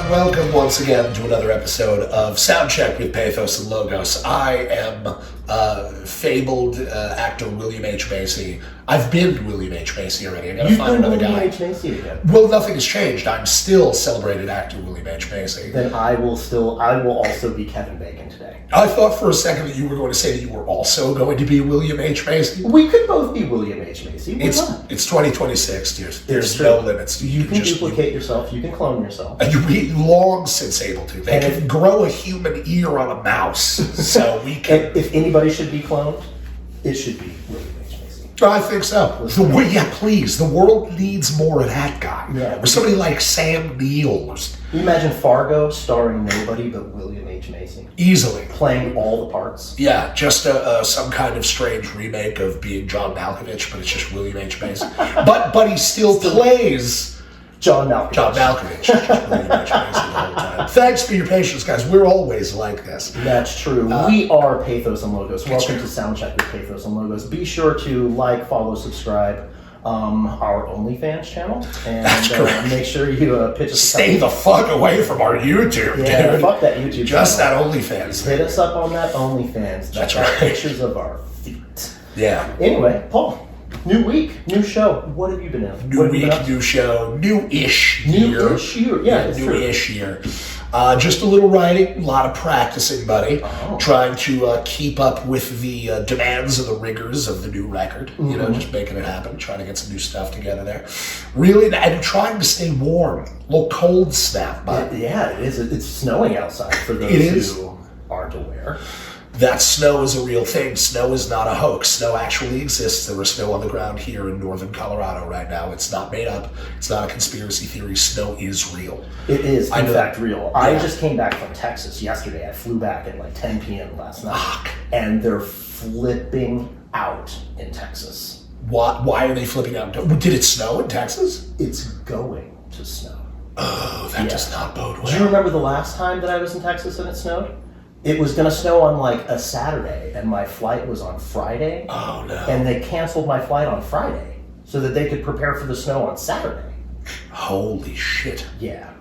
Welcome once again to another episode of Soundcheck with Pathos and Logos. I am fabled actor William H. Macy. I've been William H. Macy already. I gotta find another guy. William H. Macy again. Well, nothing has changed. I'm still celebrated actor William H. Macy. Then I will also be Kevin Bacon today. I thought for a second that you were going to say that you were also going to be William H. Macy. We could both be William H. Macy. Why not? It's 2026. There's no limits. You can duplicate yourself. You can clone yourself. And you're long since able to. They can grow a human ear on a mouse, so we can. If anybody should be cloned, it should be William H. Macy. I think so. Please. The world needs more of that guy. Yeah, or somebody like Sam Neill. Imagine Fargo starring nobody but William H. Macy. Easily. Playing all the parts. Yeah, just some kind of strange remake of being John Malkovich, but it's just William H. Macy. but he still plays John Malkovich. Just William H. Macy the whole time. Thanks for your patience, guys. We're always like this. That's true. We are Pathos and Logos. Welcome to Soundcheck with Pathos and Logos. Be sure to like, follow, subscribe our OnlyFans channel. And make sure you pitch us. Stay the fuck away from our YouTube, dude. Fuck that YouTube Just channel. that OnlyFans. Hit us up on that OnlyFans. That's Check out right. pictures of our feet. Yeah. Anyway, Paul. New week, new show. What have you been in? New week, new show, new-ish year. New-ish year, yeah, it's new-ish year. Just a little writing, a lot of practicing, buddy. Trying to keep up with the demands and the rigors of the new record. You know, just making it happen. Trying to get some new stuff together there. Really, and trying to stay warm. A little cold snap, bud. Yeah, it is. It's snowing outside for those who aren't aware. That snow is a real thing. Snow is not a hoax. Snow actually exists. There is snow on the ground here in northern Colorado right now. It's not made up. It's not a conspiracy theory. Snow is real. It is, in fact, real. Yeah. I just came back from Texas yesterday. I flew back at like 10 p.m. last night. And they're flipping out in Texas. Why are they flipping out? Did it snow in Texas? It's going to snow. Oh, that does not bode well. Do you remember the last time that I was in Texas and it snowed? It was going to snow on like a Saturday, and my flight was on Friday. Oh, no. And they canceled my flight on Friday so that they could prepare for the snow on Saturday. Holy shit. Yeah.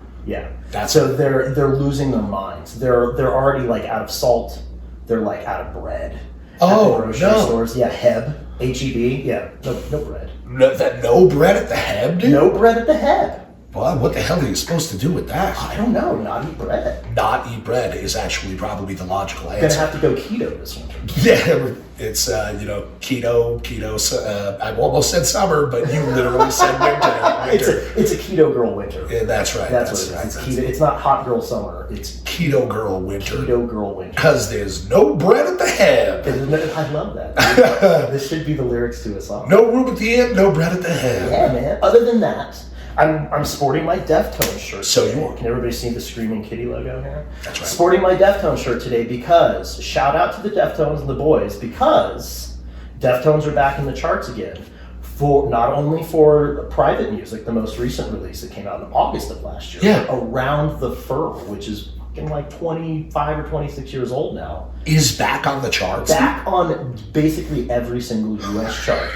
So they're losing their minds. They're already like out of salt. They're like out of bread. Oh, at the grocery stores. Yeah, Heb. Yeah, no bread. No bread at the Heb, dude? No bread at the Heb. Well, what the hell are you supposed to do with that? I don't know. Not eat bread. Not eat bread is actually probably the logical answer. Gonna have to go keto this winter. Yeah, it's keto. I almost said summer, but you literally said winter. It's a keto girl winter. Yeah, that's right. That's what it is. It's keto. It's not hot girl summer. It's keto girl winter. Keto girl winter. Because there's no bread at the Heb. I love that. This should be the lyrics to a song. No room at the end, no bread at the Heb. Yeah, man. Other than that, I'm sporting my Deftones shirt. So you are. Can everybody see the Screaming Kitty logo here? That's right. Sporting my Deftones shirt today because, shout out to the Deftones and the boys, because Deftones are back in the charts again. For not only for Private Music, the most recent release that came out in August of last year, but Around the Fur, which is fucking like 25 or 26 years old now, is back on the charts. Back on basically every single U.S. chart.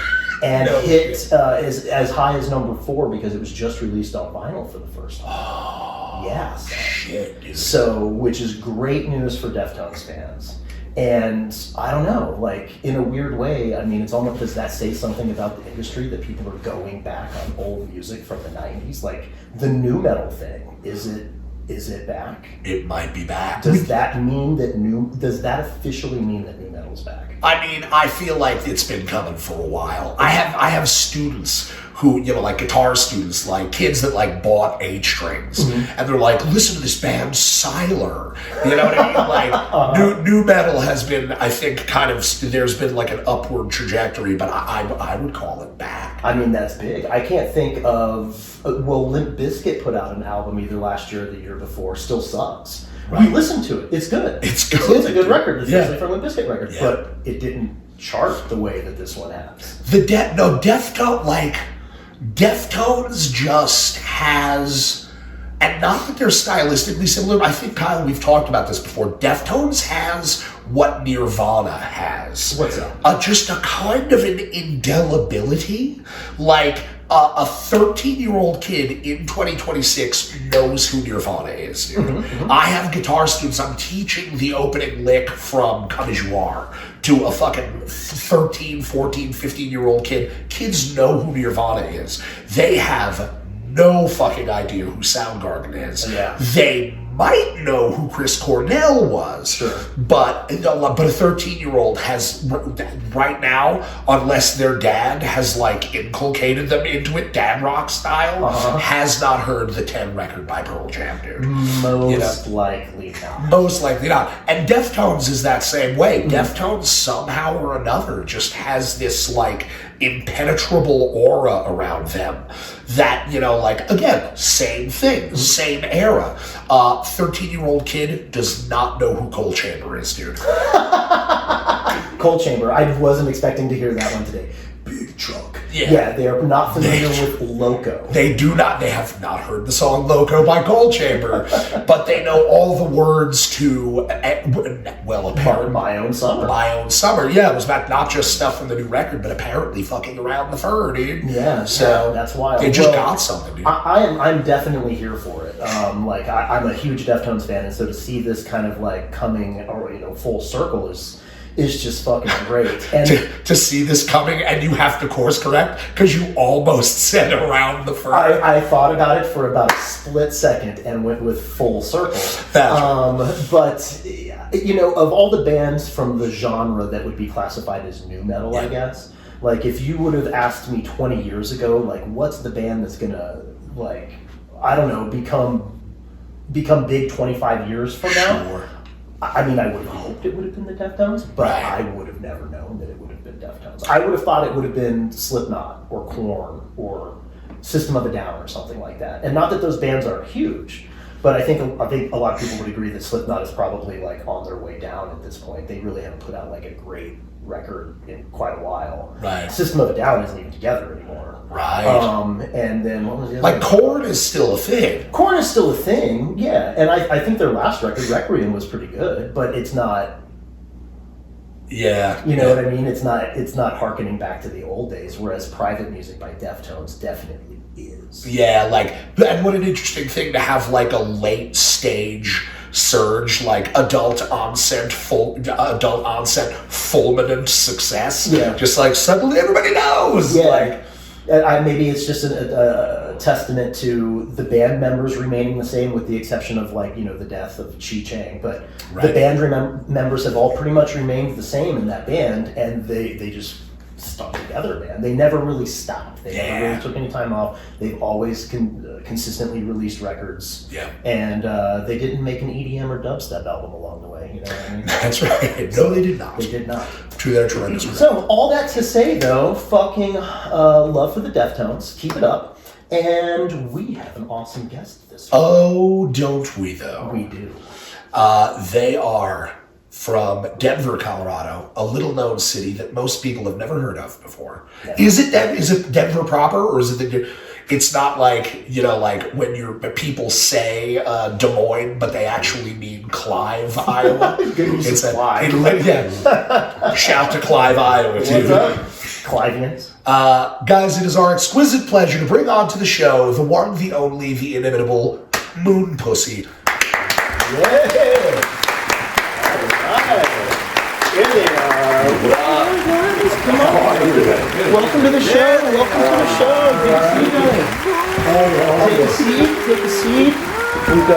And hit as high as number 4 because it was just released on vinyl for the first time. Oh, yeah. Shit, dude. So, which is great news for Deftones fans. And I don't know, like in a weird way, I mean, it's almost, does that say something about the industry that people are going back on old music from the 90s? Like the nu metal thing, is it back? It might be back. Does that officially mean that nu metal's back? I mean, I feel like it's been coming for a while. I have students who, like guitar students, like kids that like bought H strings, and they're like, listen to this band Siler. You know what I mean? Like new metal has been, I think, kind of there's been like an upward trajectory, but I would call it back. I mean, that's big. I can't think of Limp Bizkit put out an album either last year or the year before. Still sucks. Right. We listened to it. It's good. It's good. It's a good record, especially for a Limp Bizkit record. Yeah. But it didn't chart the way that this one has. Deftones just has, and not that they're stylistically similar. I think, Kyle, we've talked about this before. Deftones has what Nirvana has. What's that? Just a kind of an indelibility. Like, A 13-year-old kid in 2026 knows who Nirvana is, dude. I have guitar students. I'm teaching the opening lick from Come As You Are to a fucking 13, 14, 15-year-old kid. Kids know who Nirvana is. They have no fucking idea who Soundgarde is. Yeah. They might know who Chris Cornell was, Sure. but a 13-year-old has right now, unless their dad has like inculcated them into it, dad rock style, has not heard the 10 record by Pearl Jam, dude. Most likely not. Most likely not. And Deftones is that same way. Deftones somehow or another just has this like impenetrable aura around them that, like, again, same thing, same era. 13-year-old kid does not know who Coal Chamber is, dude. Coal Chamber. I wasn't expecting to hear that one today. Big truck. Yeah. They are not familiar with Loco. They have not heard the song Loco by Coal Chamber, but they know all the words to, apparently, My Own Summer. My Own Summer. Yeah, it was about not just stuff from the new record, but apparently fucking around the fur, dude. Yeah, so that's wild. They just got something, dude. I'm definitely here for it. I'm a huge Deftones fan, and so to see this kind of like coming, full circle is just fucking great. And to see this coming, and you have to course correct because you almost said around the fur. I thought about it for about a split second and went with Full Circle. That's but of all the bands from the genre that would be classified as nu metal, I guess, like if you would have asked me 20 years ago, like what's the band that's gonna become big 25 years from now? Sure. I mean, I would have hoped it would have been the Deftones, but I would have never known that it would have been Deftones. I would have thought it would have been Slipknot or Korn or System of a Down or something like that. And not that those bands are huge, but I think a lot of people would agree that Slipknot is probably like on their way down at this point. They really haven't put out like a great record in quite a while. Right. System of a Down isn't even together anymore. Right. And then what was the other like Korn is still a thing. Korn is still a thing, yeah. And I think their last record, Requiem, was pretty good, but it's not. Yeah. You know what I mean? It's not harkening back to the old days, whereas Private Music by Deftones definitely is. Yeah, and what an interesting thing to have like a late stage surge, like adult onset fulminant success. Yeah. Just like suddenly everybody knows. Yeah. Maybe it's just a testament to the band members remaining the same, with the exception of the death of Chi Chang. But the band members have all pretty much remained the same in that band, and they just stuck together, man. They never really stopped. They never really took any time off. They've always consistently released records. Yeah. And they didn't make an EDM or dubstep album along the way. You know what I mean? That's right. No, they did not. They did not. To their tremendous credit. So, all that to say, though, fucking love for the Deftones. Keep it up. And we have an awesome guest this week. Oh, don't we, though? We do. They are from Denver, Colorado, a little-known city that most people have never heard of before. Yeah. Is it Denver proper, or is it it's not like, when people say Des Moines, but they actually mean Clive, Iowa. It's Clive. Shout to Clive, Iowa, too. What's up, Clivians? Guys, it is our exquisite pleasure to bring on to the show the one, the only, the inimitable Moon Pussy. Yeah. Here they are. Come on. Welcome to the show. Good to see you guys. Take a seat. We've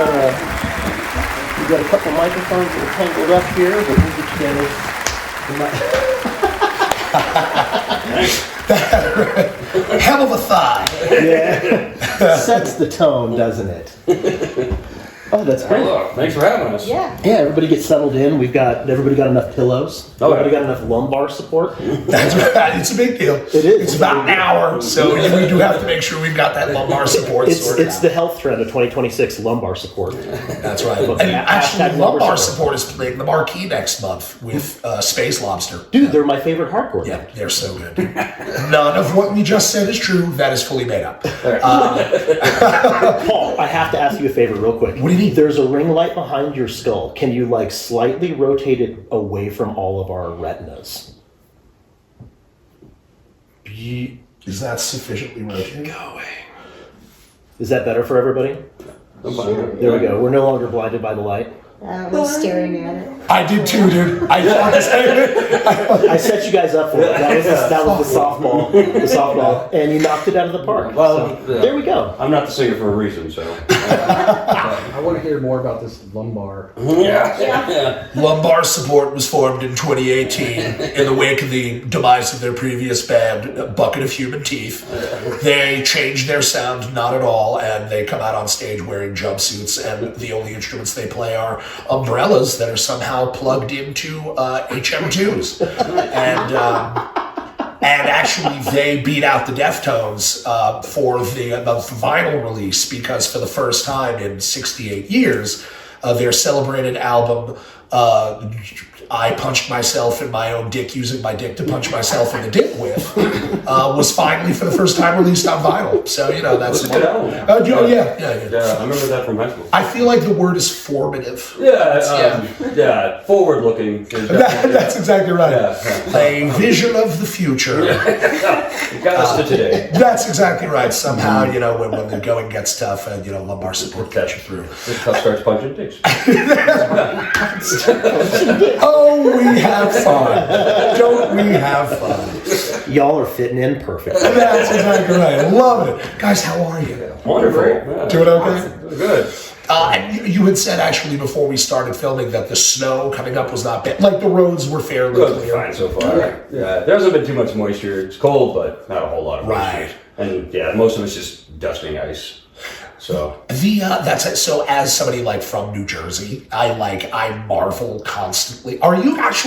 got a couple microphones that are tangled up here, but we'll get together. Hell of a thigh. Yeah. Sets the tone, doesn't it? Oh, that's great. Hello. Thanks for having us. Yeah. Yeah, everybody get settled in. Everybody got enough pillows. Everybody got enough lumbar support. That's right. It's a big deal. It is. It's about an hour, so we do have to make sure we've got that lumbar support sorted It's out. the health trend of 2026, lumbar support. That's right. And actually, lumbar support is playing the marquee next month with Space Lobster. Dude, they're my favorite hardcore. Yeah, they're so good. None of what we just said is true. That is fully made up. Paul, I have to ask you a favor real quick. What do you need? There's a ring light behind your skull. Can you slightly rotate it away from all of our retinas? Is that sufficiently rotated? Is that better for everybody? There we go. We're no longer blinded by the light. I was staring at it. I did too, dude. I thought the same. I set you guys up for it. That was the softball. The softball. And you knocked it out of the park. Well, So, there we go. I'm not the singer for a reason, so. I want to hear more about this lumbar. Yeah. Lumbar Support was formed in 2018 in the wake of the demise of their previous band, A Bucket of Human Teeth. They changed their sound not at all, and they come out on stage wearing jumpsuits, and the only instruments they play are umbrellas that are somehow plugged into HM2s. And actually, they beat out the Deftones for the vinyl release, because for the first time in 68 years, their celebrated album, I Punched Myself in My Own Dick Using My Dick to Punch Myself in the Dick With, was finally for the first time released on vinyl. So, that's... It was a good album. Yeah, I remember that from high school. I feel like the word is formative. Yeah, forward-looking. That's exactly right. Yeah. A vision of the future. It got us to today. That's exactly right. Somehow, when the going gets tough, Lumbar Support gets you through. The tough starts punching dicks. Oh, we have fun. Don't we have fun? Y'all are fitting in perfect. That's exactly right. I love it. Guys, how are you? Wonderful. Yeah. Doing okay? Good. And you had said, actually, before we started filming, that the snow coming up was not bad. Like, the roads were fairly Good. clear. Fine so far. Yeah, there hasn't been too much moisture. It's cold, but not a whole lot of moisture. Right. And most of it's just dusting ice. So That's it. So as somebody like from New Jersey, I marvel constantly. Are you guys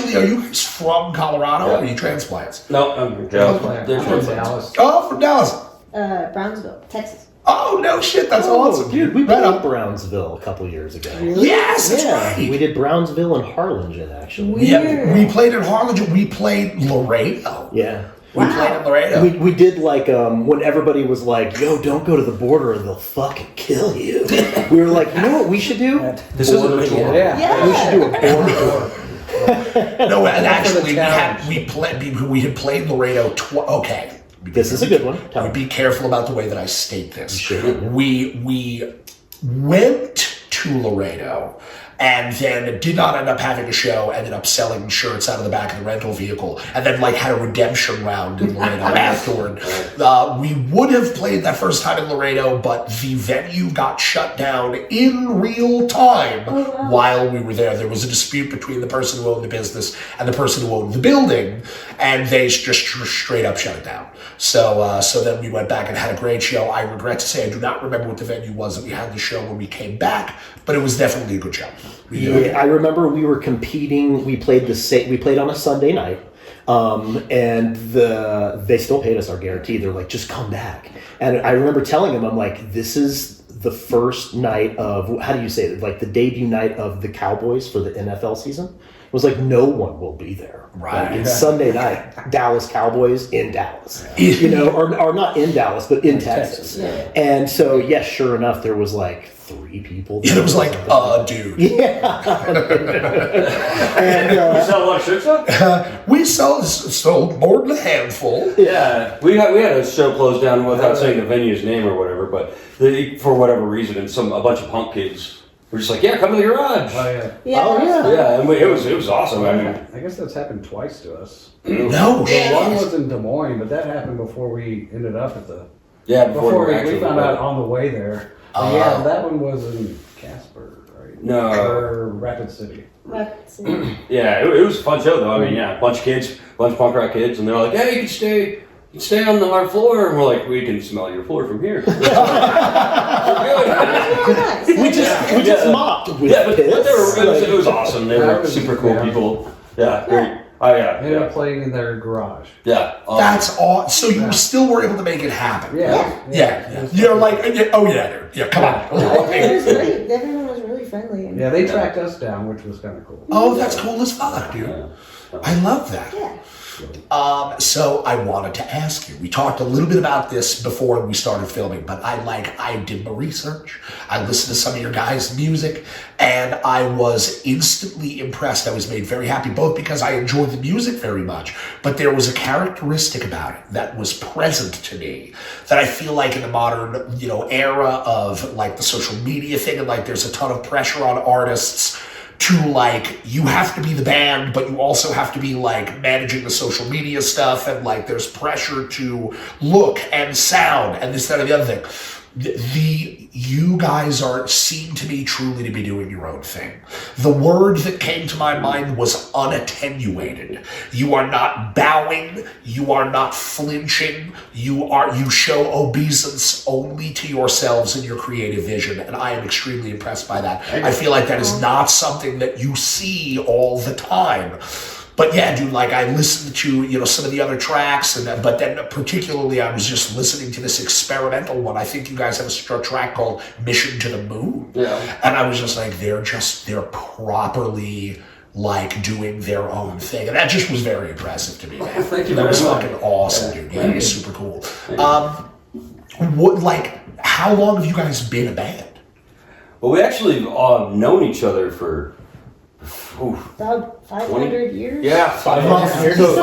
from Colorado, or are you transplants? no, they're From transplants. Dallas. Oh, from Dallas. Brownsville, Texas. Oh, no shit, that's awesome. Dude, we Right played on. Brownsville a couple years ago. Yes, that's right. We did Brownsville and Harlingen, actually. Yeah, we played in Harlingen. We played Laredo. Yeah. We played in Laredo. We did when everybody was like, yo, don't go to the border or they'll fucking kill you. We were like, you know what we should do? This is a ritual. Yeah. We should do a border. No, and actually, we had played Laredo okay. This is a good one. Tell me. Be careful about the way that I state this. Sure. We went to Laredo and then did not end up having a show, ended up selling shirts out of the back of the rental vehicle, and then had a redemption round in Laredo afterward. We would have played that first time in Laredo, but the venue got shut down in real time while we were there. There was a dispute between the person who owned the business and the person who owned the building, and they just straight up shut it down. So then we went back and had a great show. I regret to say I do not remember what the venue was that we had the show when we came back, but it was definitely a good show. Yeah, I remember we were competing. We played on a Sunday night, and they still paid us our guarantee. They're like, just come back. And I remember telling them, I'm like, this is the first night of, how do you say it? Like the debut night of the Cowboys for the NFL season. It was like, no one will be there. Right. Like, it's Sunday night, Dallas Cowboys in Dallas. Or not in Dallas, but in Texas. Yeah. And so, yes, sure enough, there was like 3 people. Yeah, it was like, dude. Yeah. And You sell a lot of shirts up? We sold more than a handful. Yeah, we had a show closed down without saying the venue's name or whatever, but for whatever reason, and a bunch of punk kids were just like, yeah, come to the garage. Oh, yeah. Yeah. Oh, yeah. Yeah, and it was awesome. I mean, I guess that's happened twice to us. No One shit. was in Des Moines, but that happened before we ended up at the... before we actually found went. out on the way there. Oh. Yeah, that one was in Casper, right? No. Or Rapid City. Yeah, it was a fun show though. I mean, yeah, bunch of punk rock kids, and they're like, "Hey, you can stay on our floor," and we're like, "We can smell your floor from here." We're good. We just mocked with Yeah, but piss. it was awesome. They were super cool people. Yeah, great. Oh yeah, Ended up playing in their garage. yeah. That's all. So you still were able to make it happen. Yeah. You're like, oh yeah, dude. Yeah, come on. It was great. Everyone was really friendly. And Yeah, they tracked us down, which was kind of cool. Oh, that's cool as fuck, dude. I love that. Yeah. So I wanted to ask you. We talked a little bit about this before we started filming, but I did my research. I listened to some of your guys' music, and I was instantly impressed. I was made very happy, both because I enjoyed the music very much, but there was a characteristic about it that was present to me that I feel like in the modern, era of like the social media thing, and like there's a ton of pressure on artists to like, you have to be the band, but you also have to be like managing the social media stuff, and like there's pressure to look and sound and this, that, and the other thing. You guys seem to me truly to be doing your own thing. The word that came to my mind was unattenuated. You are not bowing, you are not flinching, you show obeisance only to yourselves and your creative vision, and I am extremely impressed by that. I feel like that is not something that you see all the time. But yeah, dude, like I listened to, some of the other tracks, but then particularly I was just listening to this experimental one. I think you guys have a track called Mission to the Moon. Yeah. And I was just like, they're properly like doing their own thing. And that just was very impressive to me, man. Thank you That was very much. fucking awesome, dude. Yeah, it was super cool. How long have you guys been a band? Well, we actually known each other for About 500 years? yeah, 500 years. So,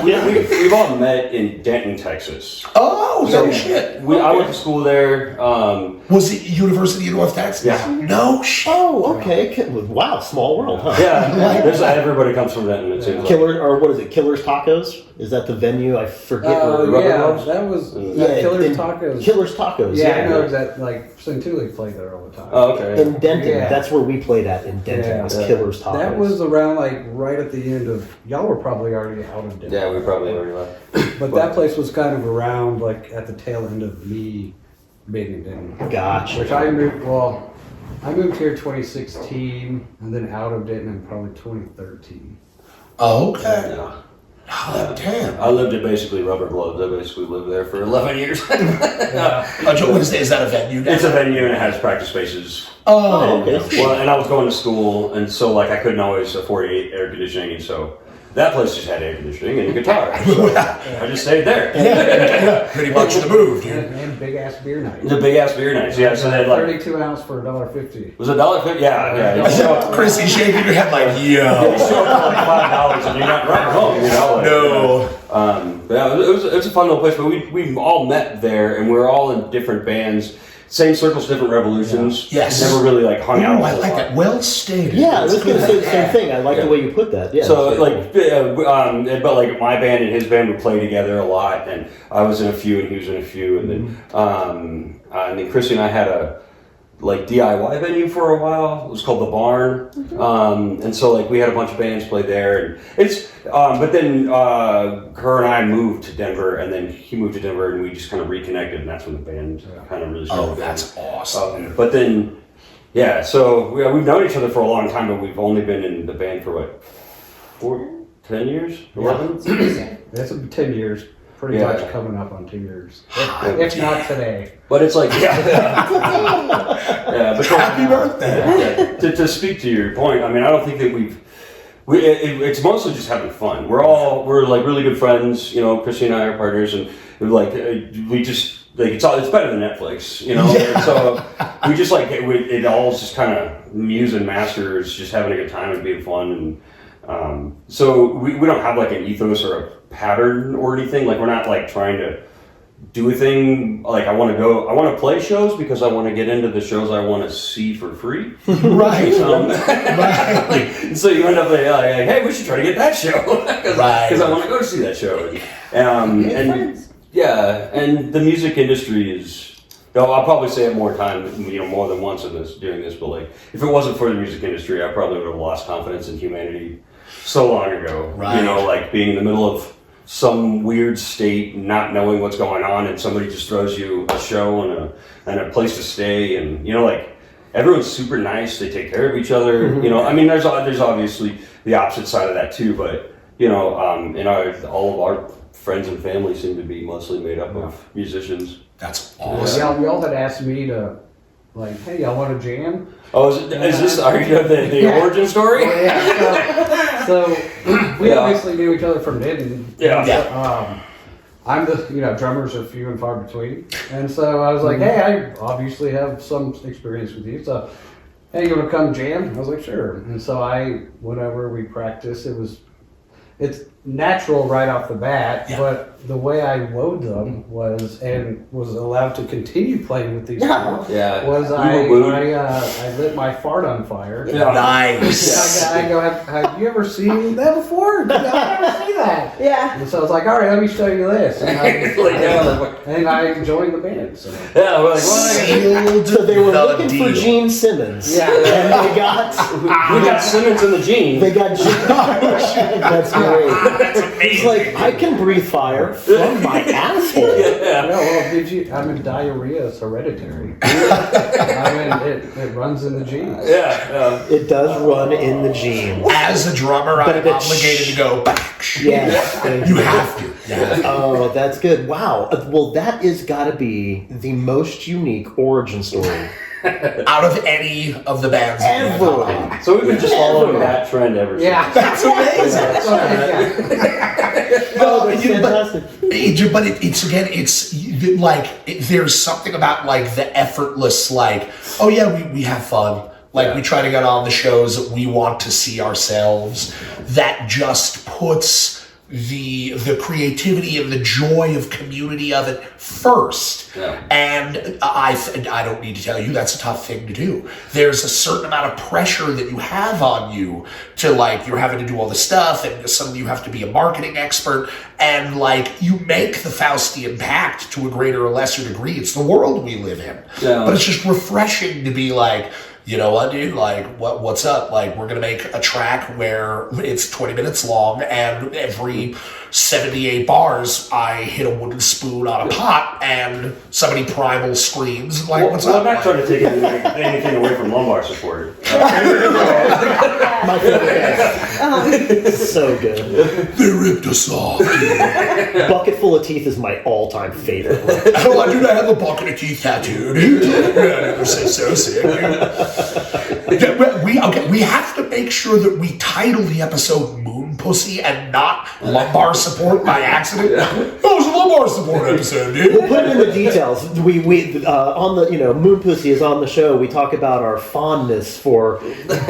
we've all met in Denton, Texas. Oh, no shit. I went to school there. Was it University of North Texas? Yeah. No shit. Oh, okay. Wow, small world, huh? Yeah, everybody comes from Denton. It seems like. Killer's Tacos? Is that the venue? I forget. Rubber yeah, Gloves? that was Yeah, Killer's Tacos. Killer's Tacos. Yeah, I Yeah. know that. Like Centuli played there all the time. Oh, okay. In Denton, Yeah. that's where we played at in Denton. Yeah. Was Killer's Tacos. That was around like right at the end of. Y'all were probably already out of Denton. Yeah, we probably already left. But that place was kind of around like at the tail end of me being in Denton. Gotcha. Which I moved. Well, I moved here 2016, and then out of Denton in probably 2013. Oh, okay. Yeah. Oh, damn. I lived at basically Rubber Gloves. I basically lived there for 11 years. Is that a venue now? It's a venue and it has practice spaces. Oh, okay. Well, and I was going to school, and so like I couldn't always afford air conditioning, and so that place just had air conditioning and a guitar. So I just stayed there. Yeah, pretty much the move, dude. And big ass beer night. The big ass beer nights, yeah. So they had like 32 ounce for $1.50. was it $1.50? Yeah. You show up, Chrissy shaking your head like, you yo. show up for like $5 and you're not right home. Like, No. But yeah, it was a fun little place. But we all met there, and we were all in different bands. Same circles, different revolutions. Yeah. Yes. Never really like hung out. Oh, I a like lot. that. Well stated. Yeah, I was going to say the same Yeah. thing. I like the way you put that. Yeah. So that's very like, but like my band and his band would play together a lot, and I was in a few, and he was in a few, and then Chrissy and I had a like DIY venue for a while. It was called the Barn, and so like we had a bunch of bands play there, and it's. But then her and I moved to Denver, and then he moved to Denver, and we just kind of reconnected, and that's when the band kind of really started. Oh, that's awesome. But then, yeah, so we've known each other for a long time, but we've only been in the band for what, 10 years? 11? That's 10 years. Pretty Yeah. much coming up on 2 years. If not today. But it's like, yeah, but Happy birthday. to speak to your point, I mean, I don't think that it's mostly just having fun. We're like really good friends, Chrissy and I are partners, and we just like it's better than Netflix, And so we just like it all is just kind of muse and masters, just having a good time and being fun, and so we don't have like an ethos or a pattern or anything. Like we're not like trying to do a thing. Like I want to play shows because I want to get into the shows I want to see for free. Right. So you end up like, hey, we should try to get that show because I want to go to see that show. And the music industry is. I'll probably say it more than once during this. But like, if it wasn't for the music industry, I probably would have lost confidence in humanity so long ago. Right. Like being in the middle of some weird state, not knowing what's going on, and somebody just throws you a show and a place to stay, and like everyone's super nice. They take care of each other. Mm-hmm. I mean, there's obviously the opposite side of that too, but all of our friends and family seem to be mostly made up of musicians. That's awesome. Y'all had asked me to, like, hey, y'all want to jam? Oh, is this? Are you the origin story? Oh, yeah. So we obviously knew each other from knitting. Yeah. I'm the, drummers are few and far between. And so I was like, hey, I obviously have some experience with you. So, hey, you want to come jam? I was like, sure. And so whenever we practice, it's natural right off the bat, but the way I wowed them was allowed to continue playing with these people was I lit my fart on fire. Yeah. Nice. I go, have you ever seen that before? I've never seen that. Yeah. And so I was like, all right, let me show you this. And I joined the band. So. Yeah, we're like, well, So they were looking for Gene Simmons. Yeah. And they got... we got Simmons in the Gene. They got Gene. That's great. That's amazing. He's like, I can breathe fire from my asshole. Yeah, well, I mean, diarrhea is hereditary. I mean, it runs in the genes. Yeah. It does run in the genes. As a drummer, I'm obligated to go back. Yes. You have to. Yeah. Oh, that's good. Wow. Well, that is got to be the most unique origin story out of any of the bands ever. So we've been just following that trend ever since. Yeah. That's amazing. No, that's fantastic. But it's again, it's like there's something about like the effortless, like, oh yeah, we have fun. Like we try to get on the shows that we want to see ourselves. That just puts the creativity and the joy of community of it first. Yeah. And I don't need to tell you that's a tough thing to do. There's a certain amount of pressure that you have on you to, like, you're having to do all this stuff, and suddenly you have to be a marketing expert, and like you make the Faustian pact to a greater or lesser degree. It's the world we live in. Yeah. But it's just refreshing to be like, you know what, dude? Like, what's up? Like, we're gonna make a track where it's 20 minutes long, and every 78 bars, I hit a wooden spoon on a pot, and somebody primal screams. Like, what's up? I'm not trying to take anything away from lumbar support. My favorite. So good. They ripped us off, dude. Bucket Full of Teeth is my all-time favorite. Oh, dude, I have a bucket of teeth tattoo, dude. You're so sick, dude. We have to make sure that we title the episode Moon Pussy and not Lumbar Support by accident. That was a lumbar support episode, dude. We'll put it in the details. We on the Moon Pussy is on the show. We talk about our fondness for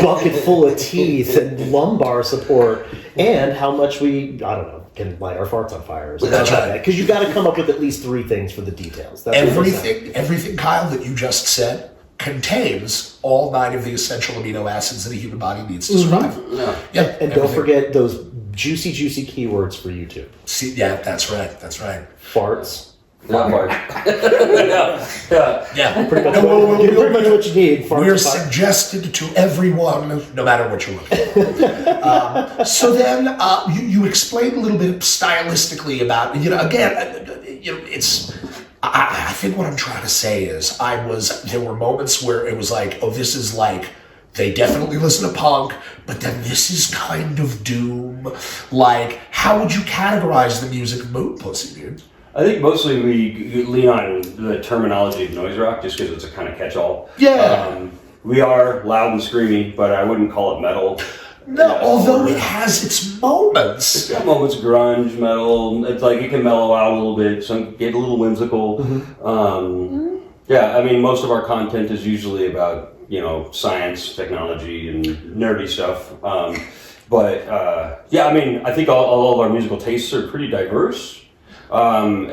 Bucket Full of Teeth and lumbar support, and how much we can light our farts on fire. Or something. That's like right. that. Because you got to come up with at least 3 things for the details. That's what we're saying. Everything, Kyle, that you just said contains all 9 of the essential amino acids that a human body needs to survive. Yeah, And don't forget those juicy keywords for YouTube. See, yeah, that's right. Farts. Lumbar. Yeah. Pretty much what you need. Farts. We're suggested to everyone, no matter what you're looking for. So then you explained a little bit stylistically about, it's... I think what I'm trying to say is there were moments where it was like, oh, this is like, they definitely listen to punk, but then this is kind of doom. Like, how would you categorize the music of Moon Pussy, dude? I think mostly we lean on the terminology of noise rock just because it's a kind of catch-all. Yeah. We are loud and screamy, but I wouldn't call it metal. No, although it has its moments. It's got moments of grunge, metal. It's like it can mellow out a little bit, some get a little whimsical. Yeah, I mean, most of our content is usually about, science, technology, and nerdy stuff. Yeah, I mean, I think all of our musical tastes are pretty diverse.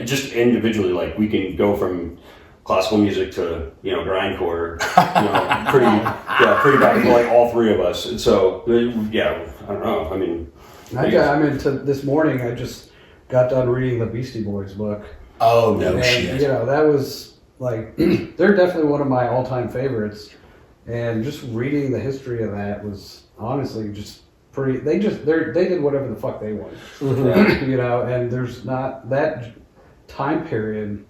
Just individually, like we can go from classical music to grindcore, pretty back to like all 3 of us. And so yeah, I don't know. I mean, this morning I just got done reading the Beastie Boys book. Oh no shit! That was like they're definitely one of my all-time favorites, and just reading the history of that was honestly just pretty. They did whatever the fuck they wanted, and there's not that time period.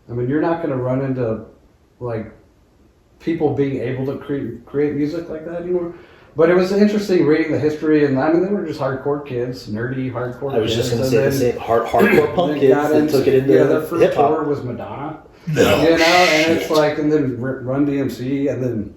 I mean, you're not going to run into like people being able to create music like that anymore. But it was interesting reading the history, and I mean, they were just hardcore kids, nerdy hardcore kids. I was just going to say the same hardcore punk kids that took it into their first hip-hop. tour was Madonna. No, and it's like, and then Run DMC, and then,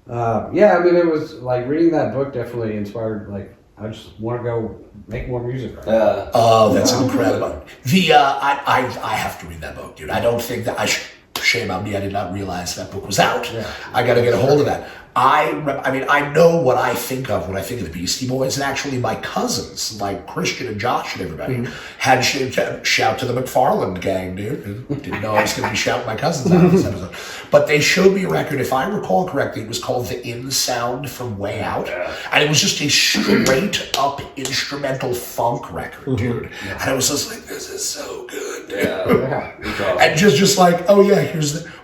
I mean, it was like reading that book definitely inspired, like, I just want to go make more music. Right Oh, that's incredible. I have to read that book, dude. I don't think that shame on me. I did not realize that book was out. Yeah. I got to get a hold of that. I know what I think of when I think of the Beastie Boys, and actually my cousins, like Christian and Josh and everybody, had shout to the McFarland gang, dude. Didn't know I was going to be shouting my cousins out in this episode. But they showed me a record, if I recall correctly, it was called The In Sound from Way Out. And it was just a straight up instrumental funk record, dude. And I was just like, this is so good, dude. And just like, oh yeah,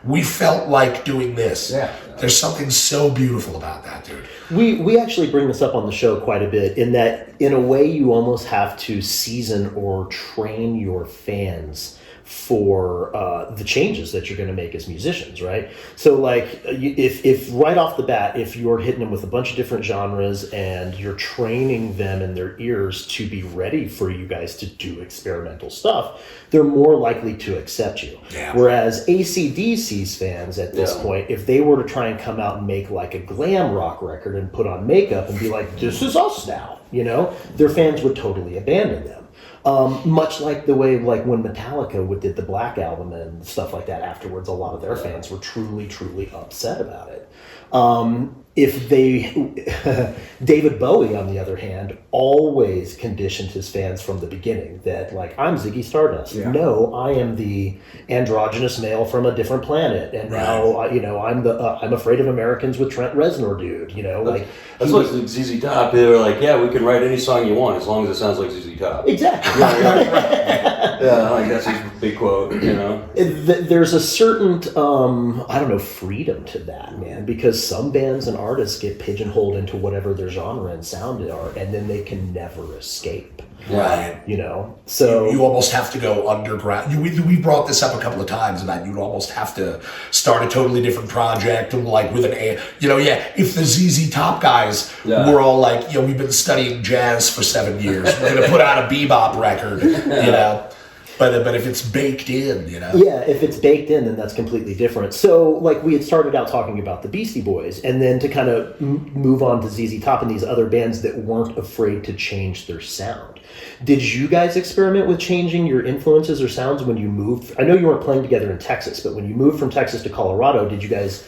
we felt like doing this. Yeah. There's something so beautiful about that, dude. We actually bring this up on the show quite a bit, in that, in a way, you almost have to season or train your fans for the changes that you're going to make as musicians, right? So, like, if right off the bat, if you're hitting them with a bunch of different genres and you're training them in their ears to be ready for you guys to do experimental stuff, they're more likely to accept you. Yeah. Whereas AC/DC's fans at this point, if they were to try and come out and make like a glam rock record and put on makeup and be like, this is us now, you know, their fans would totally abandon them. Much like the way, like, when Metallica did the Black Album and stuff like that afterwards, a lot of their fans were truly, truly upset about it. David Bowie, on the other hand, always conditioned his fans from the beginning that, like, I'm Ziggy Stardust. Yeah. No, I am the androgynous male from a different planet, and now I'm afraid of Americans with Trent Reznor, dude. You know, like that's what ZZ Top. They were like, yeah, we can write any song you want as long as it sounds like ZZ Top. exactly. Yeah, like that's his big quote. You know, There's a certain, freedom to that, man, because some bands and artists get pigeonholed into whatever their genre and sound are, and then they can never escape. Right. You know, so you almost have to go underground. We brought this up a couple of times about you'd almost have to start a totally different project, and like with if the ZZ Top guys were all like, we've been studying jazz for 7 years, we're going to put out a bebop record, you know. But if it's baked in, you know. Yeah, if it's baked in, then that's completely different. So, like, we had started out talking about the Beastie Boys, and then to kind of move on to ZZ Top and these other bands that weren't afraid to change their sound. Did you guys experiment with changing your influences or sounds when you moved? I know you weren't playing together in Texas, but when you moved from Texas to Colorado, did you guys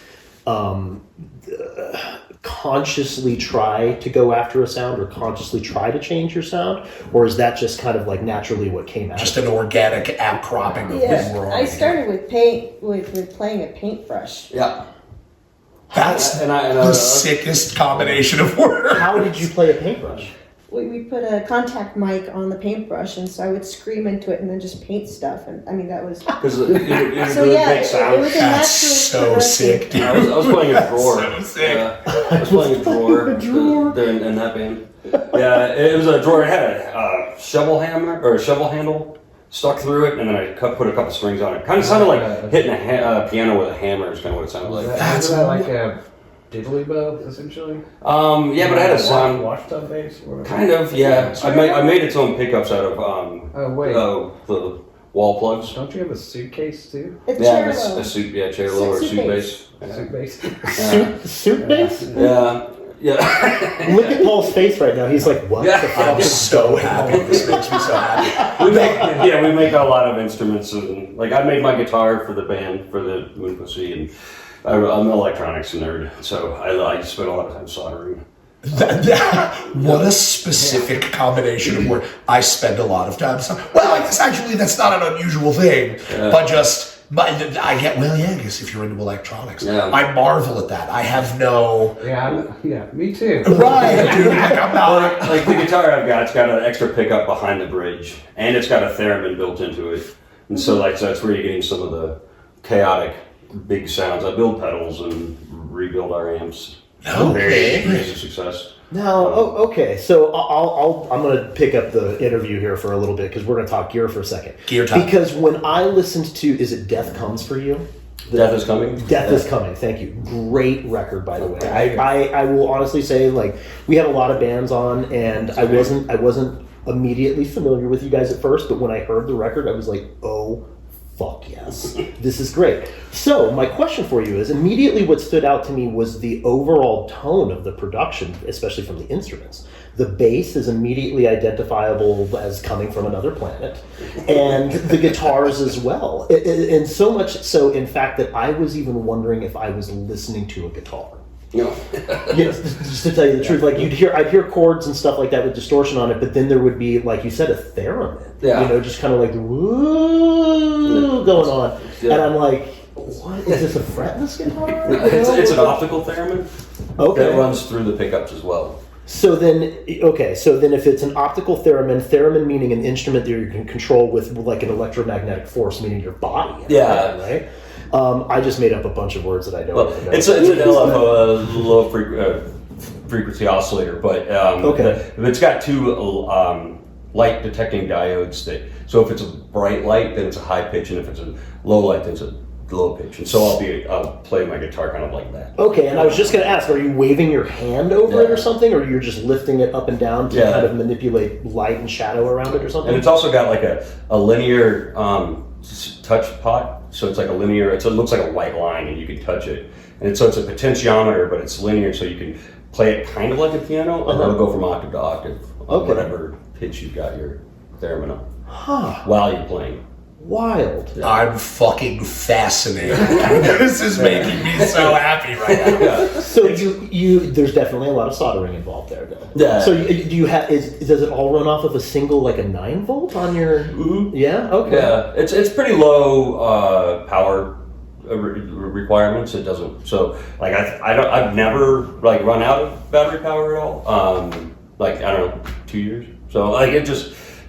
consciously try to go after a sound or consciously try to change your sound, or is that just kind of like naturally what came out? Just an organic outcropping of what we're already I started with playing a paintbrush. yeah. That's the sickest combination of words. How did you play a paintbrush? We put a contact mic on the paintbrush, and so I would scream into it and then just paint stuff. And I mean, that was Because it so makes sound. it was a That's natural so sick, dude. I was playing a drawer. So sick. I was playing a drawer. There in that band. Yeah, it was a drawer. It had a shovel hammer or a shovel handle stuck through it, and then I put a couple strings on it. Kind of sounded like hitting a piano with a hammer. Is kind of what it sounded like. That's like a diddly bow, essentially. Yeah, but I had a sound. Washtub bass. Or Kind of, yeah. I made its own pickups out of the wall plugs. Don't you have a suitcase too? It's Yeah, chair a suit, chair low or Suit suit bass. bass. Suit bass. Suit bass? Yeah. Look at Paul's face right now. He's like, what Yeah. the fuck? I'm so happy. This makes me so happy. We make a lot of instruments, and like I made my guitar for the band for the Moon Pussy, and I'm an electronics nerd, so I spent a lot of time soldering. What a specific combination of work. I spend a lot of time. Well, I guess actually that's not an unusual thing, but just I guess if you're into electronics, I marvel at that. I have no. Yeah, me too. Right, dude. Like, I'm not. Like the guitar I've got, it's got an extra pickup behind the bridge, and it's got a theremin built into it, and so that's where you're getting some of the chaotic big sounds. I build pedals and rebuild our amps. Okay. Various success. Now, okay. So I'm going to pick up the interview here for a little bit because we're going to talk gear for a second. Gear time. Because when I listened to, is it Death Comes for You? Death is Coming. Death is Coming. Thank you. Great record, by the way. I will honestly say, like, we had a lot of bands on, and I wasn't immediately familiar with you guys at first, but when I heard the record, I was like, oh, fuck yes, this is great. So my question for you is, immediately what stood out to me was the overall tone of the production, especially from the instruments. The bass is immediately identifiable as coming from another planet, and the guitars as well. And so much so, in fact, that I was even wondering if I was listening to a guitar. No. Yes, just to tell you the truth, like I'd hear chords and stuff like that with distortion on it, but then there would be, like you said, a theremin. Yeah. You know, just kind of like woo going on, Yeah. and I'm like, what is this, a fretless guitar? It's an optical theremin. Okay. That runs through the pickups as well. So then if it's an optical theremin meaning an instrument that you can control with like an electromagnetic force, meaning your body. Yeah. Right. I just made up a bunch of words that I don't. Well, know. it's an LFO, low frequency oscillator, but it's got two light detecting diodes. So if it's a bright light, then it's a high pitch, and if it's a low light, then it's a low pitch. And so I'll play my guitar kind of like that. Okay, and I was just going to ask, are you waving your hand over it or something, or you're just lifting it up and down to kind of manipulate light and shadow around it or something? And it's also got like a linear touch pot. So it's like a linear, it looks like a white line and you can touch it. And so it's a potentiometer, but it's linear, so you can play it kind of like a piano, and it'll go from octave to octave, whatever pitch you've got your theremin on, while you're playing. Wild. Yeah. I'm fucking fascinated. This is making me so happy right now. Yeah. So you there's definitely a lot of soldering involved there, though. Yeah. So do you have? Does it all run off of a single, like a 9-volt on your? Mm-hmm. Yeah. Okay. Yeah, it's pretty low power requirements. It doesn't. So like I've never like run out of battery power at all. Like I don't know, 2 years. So like it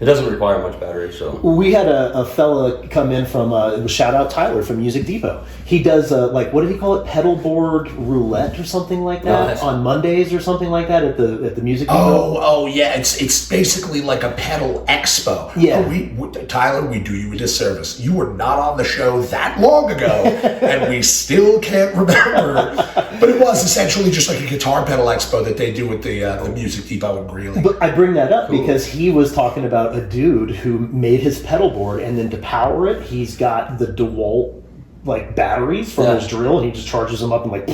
doesn't require much battery. So we had a fella come in from shout out Tyler from Music Depot. He does like, what did he call it, pedal board roulette or something like that on Mondays or something like that at the Music Depot. Oh yeah, it's basically like a pedal expo. Yeah. Tyler, we do you a disservice. You were not on the show that long ago, and we still can't remember. But it was essentially just like a guitar pedal expo that they do at the Music Depot in Greeley. But I bring that up because he was talking about a dude who made his pedal board, and then to power it, he's got the DeWalt like batteries from his drill, and he just charges them up and like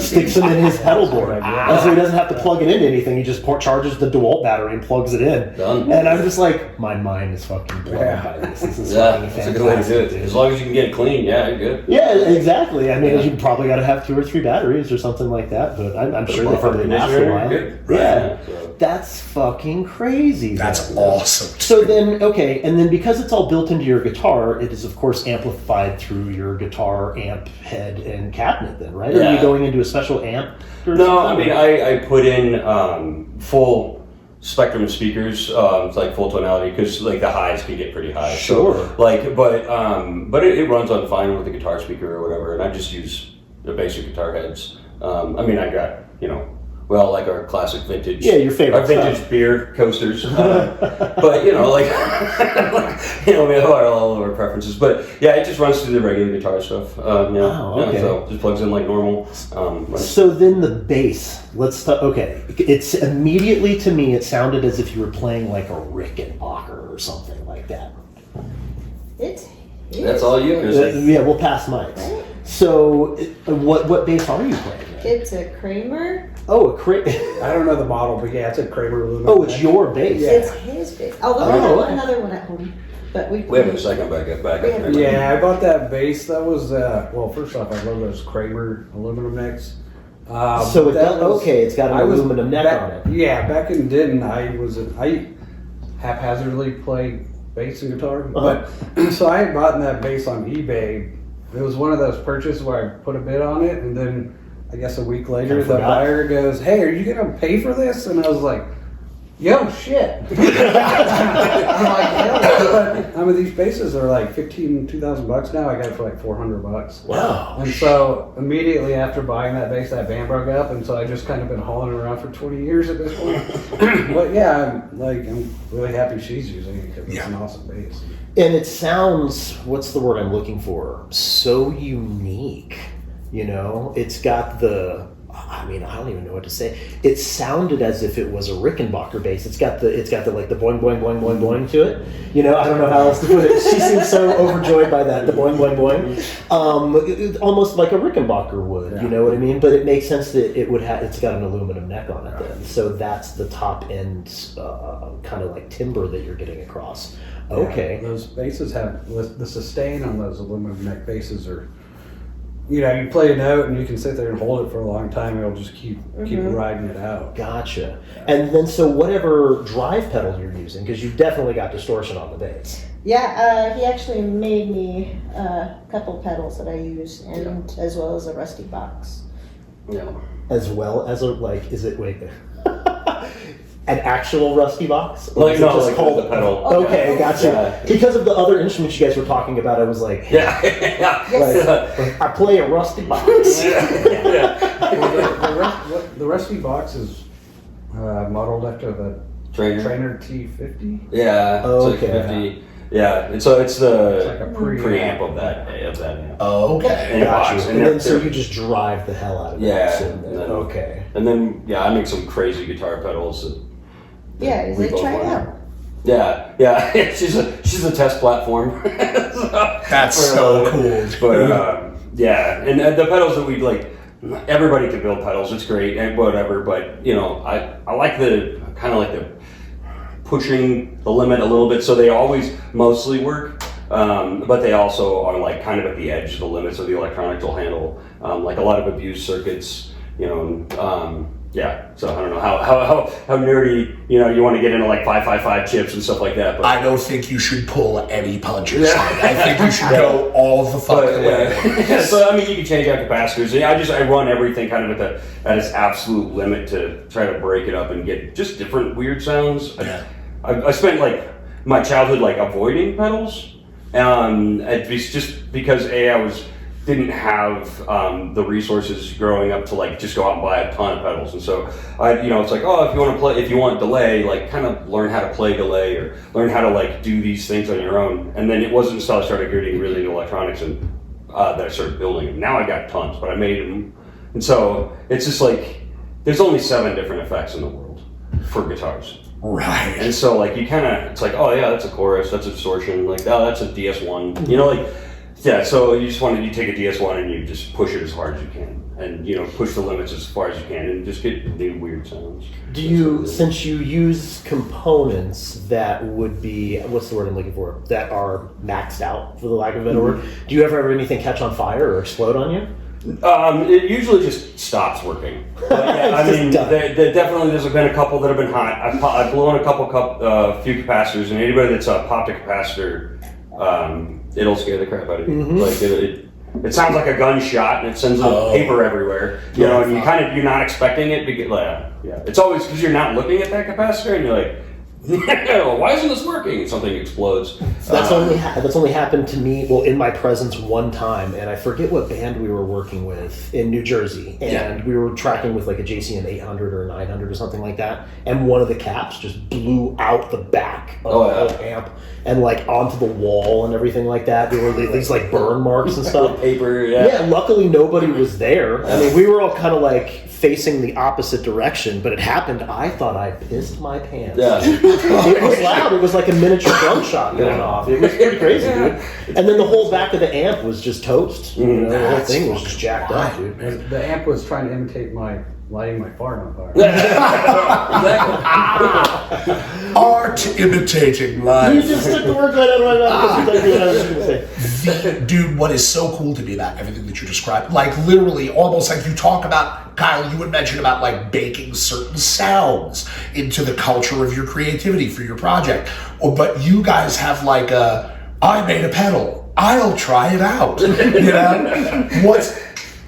sticks them in his pedal board. And so he doesn't have to plug it into anything. He just charges the DeWalt battery and plugs it in. Done. And I'm just like, my mind is fucking blown by this. This is fucking that's fantastic. a good way to do it. Dude. As long as you can get it clean, you're good. Yeah, exactly. I mean, you probably got to have 2 or 3 batteries or something like that, but I'm sure they probably last a while. Yeah, So. that's fucking crazy. That's awesome. So then, okay, and then because it's all built into your guitar, it is of course amplified through your guitar amp head and cabinet then, right? Yeah. Are you going into a special amp? No, I mean, I put in full spectrum speakers, it's like full tonality, because like the highs can get pretty high. Sure. So, like, but it runs on fine with the guitar speaker or whatever, and I just use the basic guitar heads. I mean, I got, like our classic vintage. Yeah, your favorite our vintage stuff. beer coasters. But, like, we have all of our preferences. But, yeah, it just runs through the regular guitar stuff. okay. So just plugs in like normal. So then the bass, let's talk, okay. It's immediately, to me, it sounded as if you were playing like a Rickenbacker or something like that. That's all you can say. Yeah, we'll pass mics. So what bass are you playing? It's a Kramer. Oh, I don't know the model, but yeah, it's a Kramer aluminum. Oh, it's your bass. Yeah. It's his bass. Although I have another one at home, but we. Wait a second, back up. Yeah, I bought that bass. That was first off, I love those Kramer aluminum necks. So it's got an aluminum neck on it. Yeah, back in Denton, I haphazardly played bass and guitar, but so I had bought that bass on eBay. It was one of those purchases where I put a bid on it, and then I guess a week later, the buyer goes, "Hey, are you gonna pay for this?" And I was like, "Yo, shit!" I'm like, "Hell." I mean, these basses are like $2,000 now. I got it for like $400. Wow. And so immediately after buying that bass, that band broke up, and so I just kind of been hauling it around for 20 years at this point. But yeah, I'm really happy she's using it because it's an awesome bass. And it sounds, what's the word I'm looking for? So unique. It's got the I mean, I don't even know what to say. It sounded as if it was a Rickenbacker bass. It's got the like the boing boing boing boing boing to it. You know, I don't know how else to put it. She seems so overjoyed by that, the boing boing boing. Almost like a Rickenbacker would. You know what I mean? But it makes sense that it would have. It's got an aluminum neck on it then, so that's the top end kind of like timbre that you're getting across. Okay. Yeah, those basses have the sustain on those aluminum neck basses are. You know, you play a note and you can sit there and hold it for a long time. It'll just keep riding it out. Gotcha. And then, so whatever drive pedal you're using, because you've definitely got distortion on the bass. Yeah, he actually made me a couple pedals that I use, and as well as a rusty box. Yeah. As well as an actual rusty box? Or Like, is it no, just like called the pedal. Okay, gotcha. Yeah. Because of the other instruments you guys were talking about, I was like, Yeah. like, I play a rusty box. Well, the rusty box is modeled after the Trainer T50. Yeah. Okay. It's like 50. Yeah. And so it's the It's like a preamp of that amp. Oh, okay. In a box. And then so you just drive the hell out of it. Yeah. And then, okay. And then I make some crazy guitar pedals. Yeah, he's we like, both try it like. out. Yeah. she's a test platform. That's so cool. But yeah, and the pedals that we like, everybody can build pedals. It's great and whatever. But you know, I like the kind of like the pushing the limit a little bit. So they always mostly work, but they also are like kind of at the edge of the limits of the electronics will handle. Like a lot of abused circuits, you know. Yeah, so I don't know how nerdy, you know, you want to get into like 555 chips and stuff like that. But I don't think you should pull any punches. I think you should go all the fucking way. So I mean, you can change out capacitors. I run everything kind of at its absolute limit to try to break it up and get just different weird sounds. Yeah. I spent like my childhood like avoiding pedals, it's just because I didn't have the resources growing up to like just go out and buy a ton of pedals, and so it's like, oh, if you want delay, like kind of learn how to play delay or learn how to like do these things on your own. And then it wasn't until I started getting really into electronics and that I started building them. Now I got tons, but I made them, and so it's just like there's only 7 different effects in the world for guitars. Right. And so like you kind of, it's like, oh yeah, that's a chorus, that's a distortion, like oh that's a DS1, you know, like. Yeah, so you take a DS1 and you just push it as hard as you can, and you know, push the limits as far as you can, and just get new weird sounds. Since you use components that would be, what's the word I'm looking for, that are maxed out, for the lack of a better word, do you ever have anything catch on fire or explode on you? It usually just stops working. Yeah, I mean, there's been a couple that have been hot. I've blown a few capacitors, and anybody that's popped a capacitor, it'll scare the crap out of you. Mm-hmm. Like it sounds like a gunshot, and it sends paper everywhere. You know, and you're not expecting it to get It's always because you're not looking at that capacitor, and you're like, why isn't this working? And something explodes. That's only happened to me, well, in my presence one time, and I forget what band we were working with in New Jersey, and we were tracking with like a JCM 800 or 900 or something like that, and one of the caps just blew out the back of the amp and like onto the wall and everything like that. There were these like burn marks and stuff. Paper, Yeah, luckily nobody was there. I mean, we were all kind of like facing the opposite direction, but it happened. I thought I pissed my pants. Yeah. It was loud. It was like a miniature gunshot going off. It was pretty crazy, dude. And then the whole back of the amp was just toast. You know, the whole thing was just jacked up, dude. The amp was trying to imitate lighting my fart on fire. Art imitating life. You just took the words right out of my mouth. That's exactly what I was going to say. Dude, what is so cool to me about everything that you described, like literally almost like you talk about, Kyle, you would mention about like baking certain sounds into the culture of your creativity for your project. But you guys have like I made a pedal, I'll try it out. You know?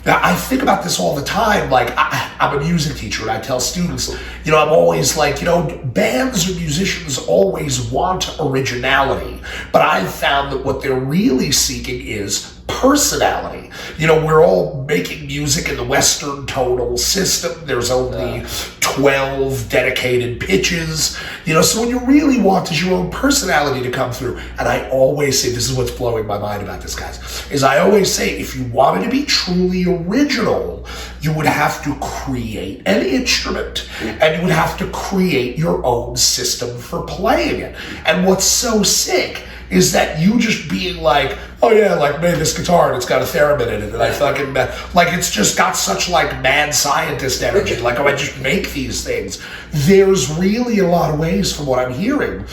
I think about this all the time. Like, I'm a music teacher, and I tell students, you know, I'm always like, you know, bands or musicians always want originality, but I've found that what they're really seeking is personality. You know, we're all making music in the Western tonal system. There's only 12 dedicated pitches. You know, so what you really want is your own personality to come through. And I always say, this is what's blowing my mind about this, guys, is I always say, if you wanted to be truly original, you would have to create an instrument, and you would have to create your own system for playing it. And what's so sick is that you just being like, oh yeah, like made this guitar and it's got a theremin in it, and I fucking, like it's just got such like mad scientist energy, like, oh, I just make these things. There's really a lot of ways, from what I'm hearing,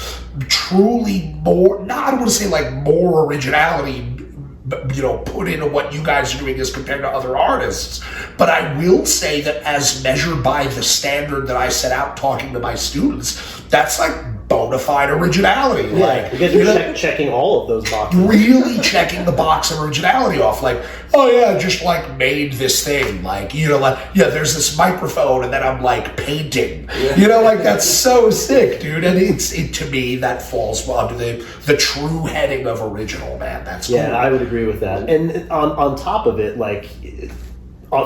truly more, not, I don't want to say like more originality, you know, put into what you guys are doing as compared to other artists. But I will say that as measured by the standard that I set out talking to my students, that's like bona fide originality. Yeah, like, because you you're know, checking all of those boxes. really checking the box of originality off. Like, oh yeah, just like made this thing. Like, you know, like, yeah, there's this microphone and then I'm like painting. You know, like that's so sick, dude. And it to me, that falls under the true heading of original, man. That's cool. Yeah, I would agree with that. And on top of it, like,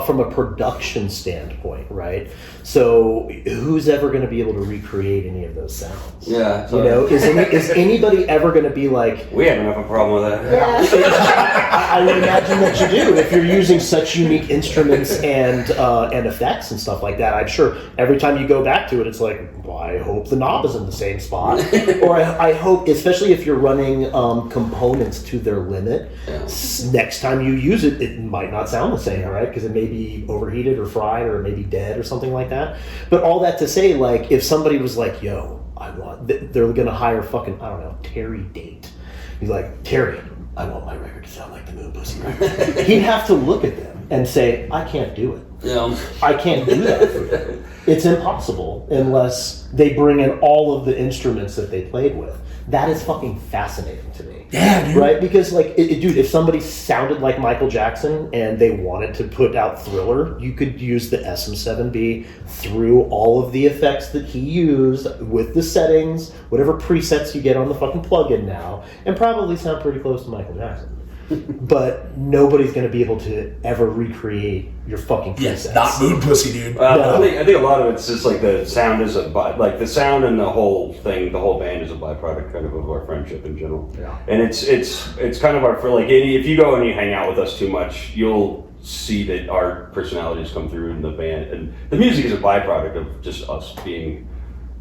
from a production standpoint, right? So who's ever going to be able to recreate any of those sounds? Yeah. You know, is anybody ever going to be like, We have enough of a problem with that. Yeah. I would imagine that you do, if you're using such unique instruments and effects and stuff like that. I'm sure every time you go back to it, it's like, well, I hope the knob is in the same spot, or I hope, especially if you're running components to their limit, next time you use it, it might not sound the same, right? Because it may be overheated or fried or maybe dead or something like that. But all that to say, like, if somebody was like, yo, they're gonna hire fucking, I don't know, Terry Date. He's like, Terry, I want my record to sound like the Moon Pussy record. He'd have to look at them and say, I can't do it. Yeah. I can't do that for you. It's impossible unless they bring in all of the instruments that they played with. That is fucking fascinating to me. Yeah, dude. Right? Because, like, dude, if somebody sounded like Michael Jackson and they wanted to put out Thriller, you could use the SM7B through all of the effects that he used with the settings, whatever presets you get on the fucking plugin now, and probably sound pretty close to Michael Jackson. But nobody's going to be able to ever recreate your fucking presets. Yes, not Moon Pussy, dude. I think a lot of it's just like the sound is like the sound and the whole thing, the whole band is a byproduct kind of our friendship in general. Yeah. And it's kind of our, for like, if you go and you hang out with us too much, you'll see that our personalities come through in the band, and the music is a byproduct of just us hanging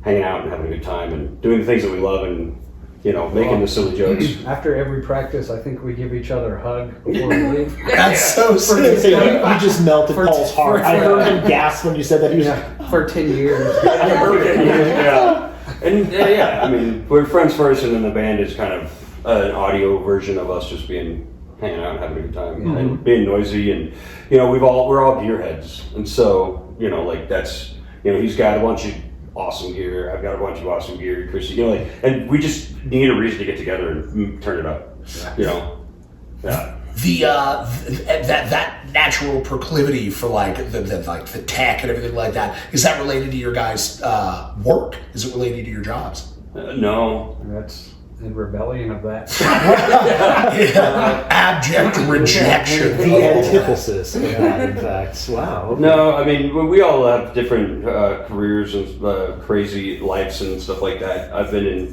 out and having a good time and doing the things that we love and, you know, making the silly jokes. After every practice, I think we give each other a hug before we leave. That's so sick. So you just melted For- Paul's heart. for- I heard him gasp when you said that. He was For 10 years. Yeah. And yeah, I mean, we're friends first, and then the band is kind of an audio version of us just hanging out and having a good time and being noisy, and you know, we're all gearheads, and so, you know, like, that's, you know, he's got a bunch of awesome gear, I've got a bunch of awesome gear, Chris, you know, like, and we just need a reason to get together and turn it up, you know. Yeah. That natural proclivity for like the tech and everything like that, is that related to your guys' work? Is it related to your jobs? No. That's in rebellion of that. Abject rejection. the antithesis of that, in fact. Wow. Okay. No, I mean, we all have different careers and crazy lives and stuff like that. I've been in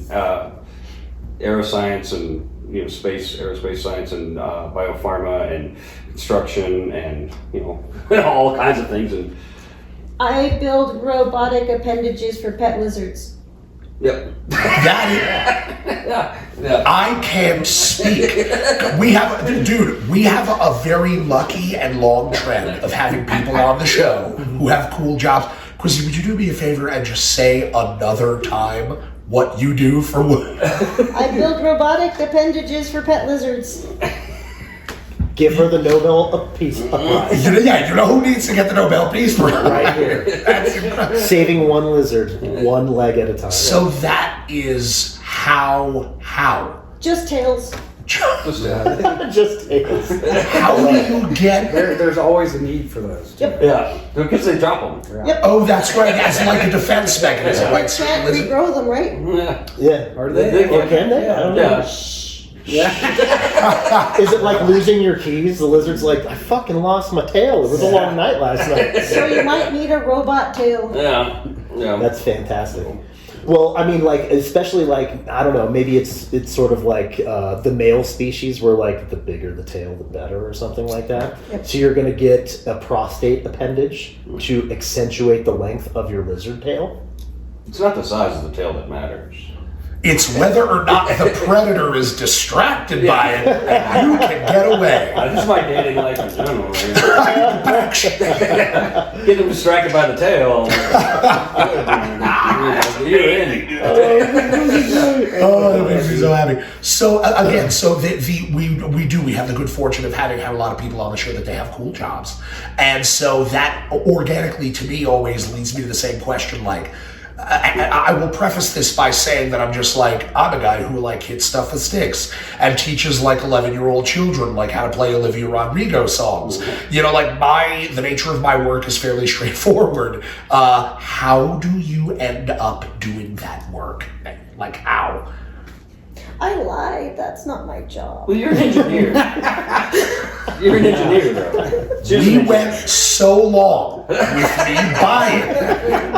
aeroscience and, you know, aerospace science and biopharma and construction and, you know, all kinds of things. And I build robotic appendages for pet lizards. yep. Yeah. I can't speak. We have a very lucky and long trend of having people on the show who have cool jobs. Quizzy, would you do me a favor and just say another time what you do for what? I build robotic appendages for pet lizards. Give her the Nobel Peace Prize. Yeah, you know who needs to get the Nobel Peace Prize? Right here. That's incredible. Saving one lizard, one leg at a time. So that is how? Just tails. Just tails. How do you get? There's always a need for those. Yep. Yeah. Because they drop them. Yeah. Oh, that's right. That's like a defense mechanism, right? Can't regrow them, right? Yeah. Yeah. Are they? Or can they? I don't know. Yeah. Yeah. Is it like losing your keys? The lizard's like, I fucking lost my tail. It was a long night last night. So you might need a robot tail. Yeah. That's fantastic. Well, I mean, like, especially like, I don't know, maybe it's sort of like the male species where like the bigger the tail, the better, or something like that. Yep. So you're going to get a prostate appendage to accentuate the length of your lizard tail. It's not the size of the tail that matters. It's whether or not the predator is distracted by it, and you can get away. This is my dating life in general. Right? Get them distracted by the tail. You're in. Oh, that makes me so happy. So again, so we have the good fortune of having had a lot of people on the show that they have cool jobs, and so that organically to me always leads me to the same question, like. I will preface this by saying that I'm just like, I'm a guy who like hits stuff with sticks and teaches like 11-year-old children like how to play Olivia Rodrigo songs. You know, like the nature of my work is fairly straightforward. How do you end up doing that work? Like how? I lied. That's not my job. Well, you're an engineer. You're an engineer, though. We went so long with me buying.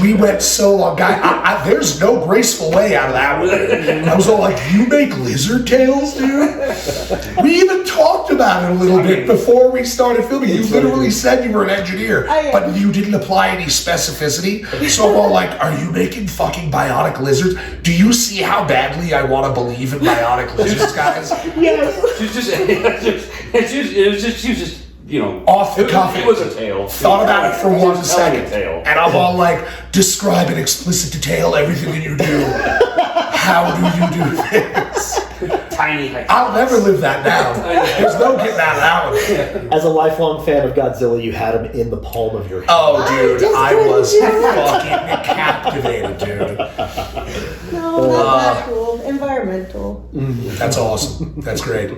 We went so long, guy. There's no graceful way out of that one. I was all like, "You make lizard tails, dude?" We even talked about it a little bit before we started filming. You literally said you were an engineer, but you didn't apply any specificity. So I'm all like, "Are you making fucking bionic lizards? Do you see how badly I want to believe in bionic lizards, guys?" Yes. She was just, you know, Off the cuff. It was a tail. Thought about it for She 1 was telling second, a tale. and I'm all like, describe in explicit detail everything that you do. How do you do this? Tiny. I'll never live that down. There's no getting out of that one. As a lifelong fan of Godzilla, you had him in the palm of your hand. Oh, dude, just I couldn't was do it. fucking captivated, dude. No, not that cool. Environmental. That's awesome. That's great.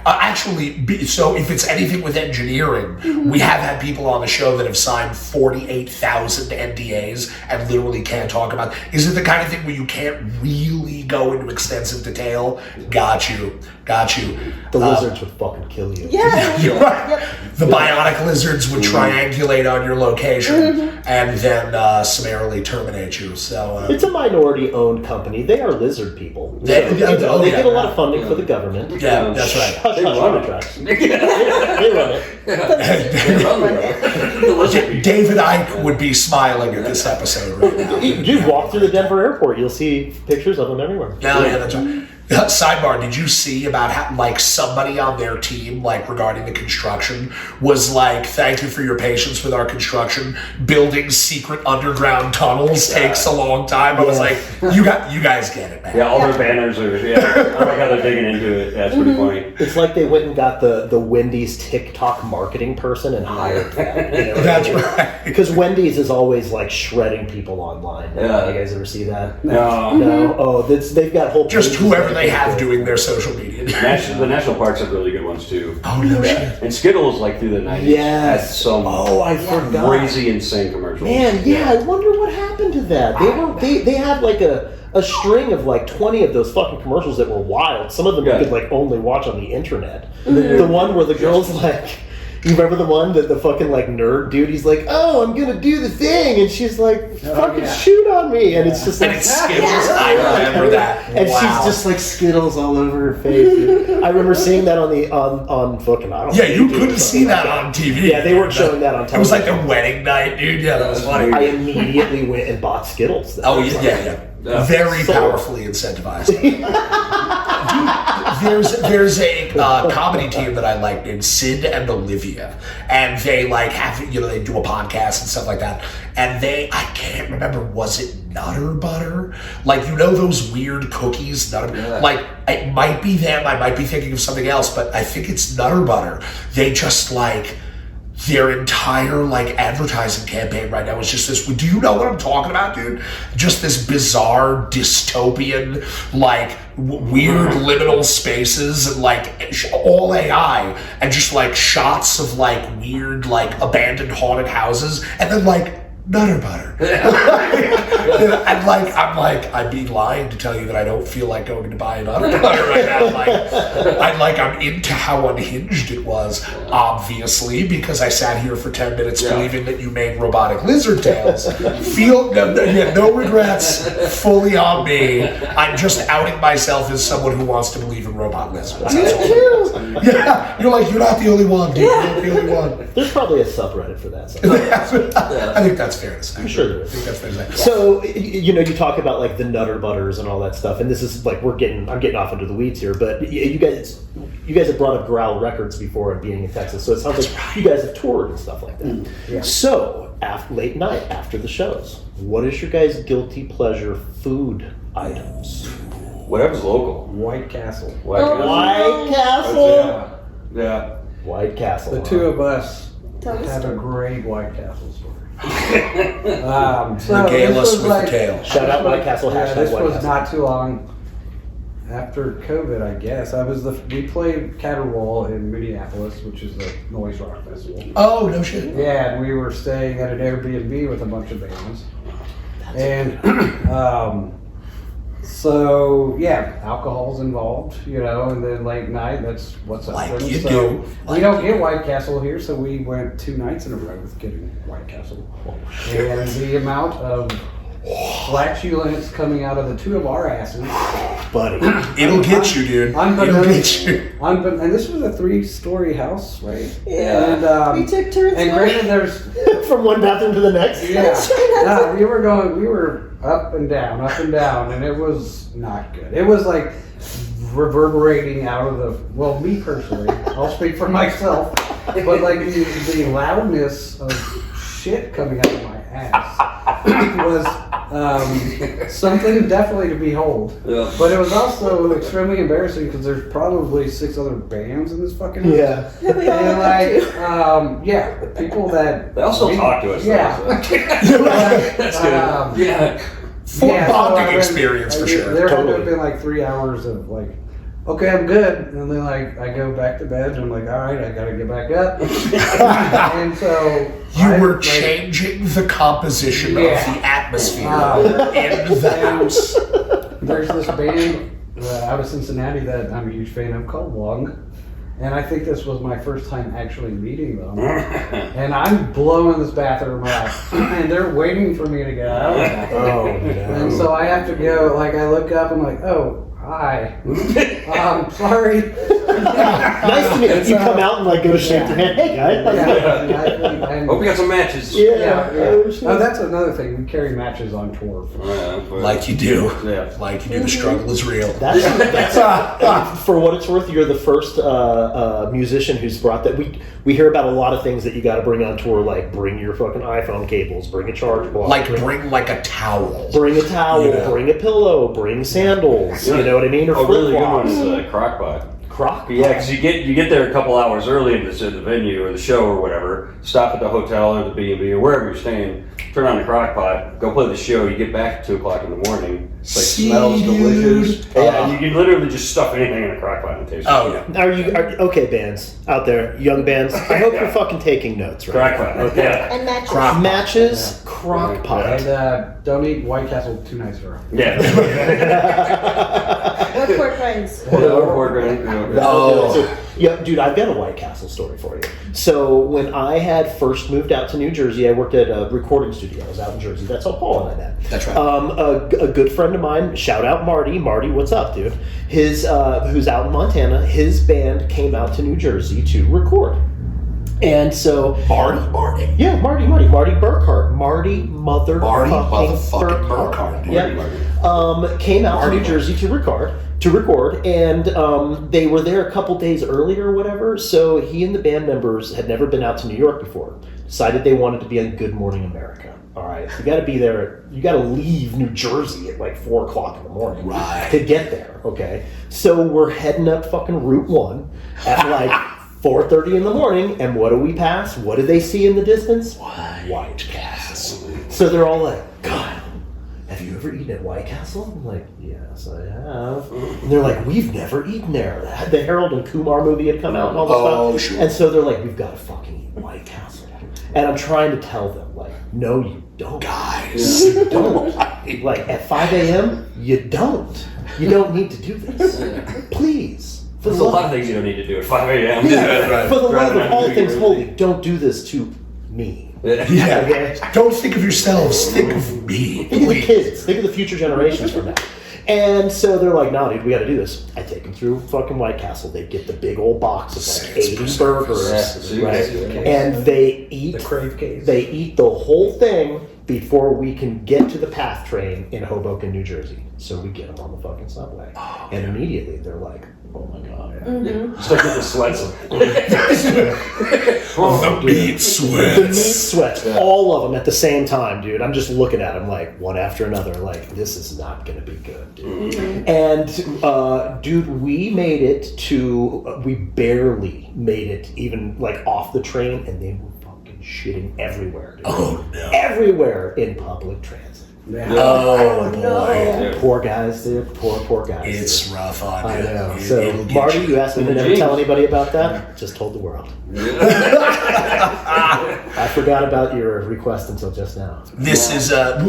Actually, so if it's anything with engineering, we have had people on the show that have signed 48,000 NDAs and literally can't talk about. Is it the kind of thing where you can't really go into extensive detail? Got you. The lizards would fucking kill you. Yeah. You're right. Yep. The bionic lizards would triangulate on your location and then summarily terminate you. So It's a minority-owned company. They are lizard people. They- So, they get a lot of funding for the government. yeah, that's right. Hush, They hush, run hush, it. hush. They run it. They run the lizard. David Icke would be smiling at this episode right now. Dude, walk through the Denver airport. You'll see pictures of them everywhere. No, yeah, that's right. Sidebar, did you see about how, like, somebody on their team, like, regarding the construction, was like, thank you for your patience with our construction. Building secret underground tunnels takes a long time. I was like, you guys get it, man. Yeah, all their banners are, I like how they're digging into it. That's pretty funny. It's like they went and got the Wendy's TikTok marketing person and hired them. You know? That's right. Because Wendy's is always like shredding people online. Yeah. You guys ever see that? No. No. Oh, they've got whole Just pages whoever that they have do. doing their social media. The national parks have really good ones too. Oh, no shit. And Skittles, like through the 90s, Yes. had some Oh, I forgot. crazy, insane commercials. Man, yeah, I wonder what happened to that. They had like a string of like 20 of those fucking commercials that were wild. Some of them you could like only watch on the internet. The one where the girl's like, you remember the one that the fucking like nerd dude, he's like, oh, I'm gonna do the thing, and she's like, fucking shoot on me, and it's just like, And it's Skittles. I remember that. and Wow. she's just like Skittles all over her face. Dude. I remember seeing that on fucking, I don't know. Yeah, you YouTube or couldn't see something that like on TV. Yeah, they weren't showing that on It was like television. their wedding night, dude. Yeah, that was funny. I immediately went and bought Skittles. That Oh, was yeah, like- yeah. Very So- powerfully incentivized. There's a comedy team that I like named Sid and Olivia, and they like have, you know, they do a podcast and stuff like that. And I can't remember, was it Nutter Butter? Like, you know those weird cookies, like it might be them. I might be thinking of something else, but I think it's Nutter Butter. They just like. Their entire like advertising campaign right now is just this. Do you know what I'm talking about, dude? Just this bizarre dystopian, like weird liminal spaces and like all AI and just like shots of like weird like abandoned haunted houses and then like Nutter butter. I'm like, I'd be lying to tell you that I don't feel like going to buy a nutter butter right now. I'm into how unhinged it was, obviously, because I sat here for 10 minutes believing that you made robotic lizard tails. No regrets, fully on me. I'm just outing myself as someone who wants to believe in robot lizards. Yeah, you're like, you're not the only one, dude. You're not the only one. There's probably a subreddit for that. I think that's fair to say. I'm sure there is. I think that's fair to say. So, you talk about like the Nutter Butters and all that stuff, and this is like I'm getting off into the weeds here, but you guys have brought up Growl Records before and being in Texas, so it sounds like you guys have toured and stuff like that. Yeah. So, late night after the shows, what is your guys' guilty pleasure food items? Whatever's local. White Castle. White Castle. White Castle. Yeah. White Castle. The two of us Tell the have a story. great White Castle story. Regale this us was with the tale. Shout out White Castle. Yeah, Hashtag this White was Castle. not too long after COVID, I guess. We played Caterwall in Minneapolis, which is a noise rock festival. Oh, no shit. Yeah, and we were staying at an Airbnb with a bunch of bands. And so yeah, alcohol's involved, and then late night, that's what's up. Like with you it. So do. we don't get White Castle here, so we went 2 nights in a row with getting White Castle. And the amount of flatulence coming out of the two of our asses. Buddy. It'll get you, dude. It'll get you. And this was a 3-story house, right? Yeah. And, We took turns. and granted, there's From one bathroom to the next. yeah. No, we were up and down, and it was not good. It was like reverberating out of me personally, I'll speak for myself, but like the loudness of shit coming out of my ass was something definitely to behold. Yeah. But it was also extremely embarrassing because there's probably 6 other bands in this fucking house. Yeah. We all And have to. people that They also talk to us. Yeah. That's good. Yeah. Full so bonding I mean, experience for sure. There had to Totally. have been like 3 hours of like, okay, I'm good, and then like I go back to bed, and I'm like, all right, I gotta get back up, and so You were changing the composition of the atmosphere in the house. There's this band out of Cincinnati that I'm a huge fan of called Lung. And I think this was my first time actually meeting them. And I'm blowing this bathroom up, and they're waiting for me to get out. Oh, And so I have to go, like, I look up, I'm like, oh, hi. Sorry. Nice to meet you. You come out and like go to shake your hand. Hey guys. Hope you got some matches. Yeah. Oh, that's another thing. We carry matches on tour. Like you do. Yeah. Like you do. The struggle is real. That's for what it's worth. You're the first musician who's brought that. We hear about a lot of things that you got to bring on tour, like bring your fucking iPhone cables, bring a charge block, Like bring like a towel. bring a towel, Yeah. bring a pillow, bring sandals. You know what I mean? Or Oh, really good one flip-flops. is Crockpot. Crock. Yeah, because you get there a couple hours early into the venue or the show or whatever. Stop at the hotel or the B&B or wherever you're staying. Turn on the crock pot. Go play the show. You get back at 2 o'clock in the morning. It's like See, smells delicious. dude. And you can literally just stuff anything in a crock pot and taste it. Oh yeah. Are okay, bands out there, young bands? I hope you're fucking taking notes, right? Crock pot. Okay. And matches. Crock- Matches, crock pot. And don't eat White Castle 2 nights in a row. Yeah. Or pork rinds. Oh. So, yeah, dude, I've got a White Castle story for you. So when I had first moved out to New Jersey, I worked at a recording studio. I was out in Jersey. That's how Paul and I met. That's right. A good friend of mine, shout out Marty. Marty, what's up, dude? Who's out in Montana. His band came out to New Jersey to record. And so Marty. yeah, Marty Burkhart. Marty motherfucking Burkhart. Yeah. Came out to New Jersey to record, and they were there a couple days earlier or whatever. So he and the band members had never been out to New York before. Decided they wanted to be on Good Morning America. All right, you got to be there. You got to leave New Jersey at like 4 o'clock in the morning to get there. Okay, so we're heading up fucking Route 1 at like 4:30 in the morning, and what do we pass? What do they see in the distance? White Castle. So they're all like, God, have you ever eaten at White Castle? I'm like, yes, I have. And they're like, we've never eaten there. The Harold and Kumar movie had come out and all this stuff. Sure. And so they're like, we've got to fucking eat White Castle. And I'm trying to tell them, like, no, you don't. Guys. You don't. Like, at 5 a.m., you don't. You don't need to do this. Please. For There's a lot of things you don't need to do at 5 a.m. For the love Rather of than all doing things everything. holy, don't do this to me. Yeah. Okay? Don't think of yourselves. Think of me. Think of the Please. kids. Think of the future generations from now. And so they're like, no, dude, we got to do this. I take them through fucking White Castle. They get the big old box of like 80 burgers, Yeah, right? okay. And they eat The crave case. They eat the whole thing before we can get to the PATH train in Hoboken, New Jersey. So we get them on the fucking subway, and immediately they're like, "Oh my god!" Start with the sweats. The meat sweats. The meat sweats, all of them at the same time, dude. I'm just looking at them like one after another, like this is not gonna be good, dude. And dude, we made it to, we barely made it even like off the train, and they were fucking shitting everywhere, dude. Oh no. Everywhere in public transit. Oh boy. Poor guys, dude. Poor guys. It's rough on you. I know. It- So, it'll get Marty, you. you asked me to never tell anybody about that. Just told the world. I forgot about your request until just now. This is a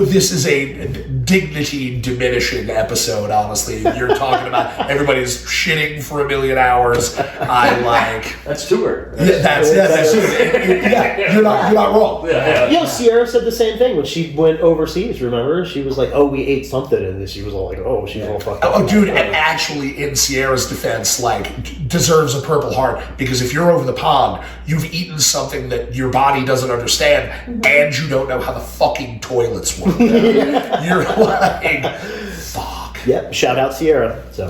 dignity diminishing episode. Honestly, you're talking about everybody's shitting for 1,000,000 hours. I like. That's tour. That's yeah. You're not wrong. You know, Sierra said the same thing when she went overseas. Remember, she was like, "Oh, we ate something," and then she was all like, "Oh, she's all fucked up." Oh, dude, and actually, in Sierra's defense, like, deserves a Purple Heart because if you're over the pond, you've eaten something that your body doesn't understand, and you don't know how the fucking toilets work. You're like, fuck. Yep. Shout out Sierra. So.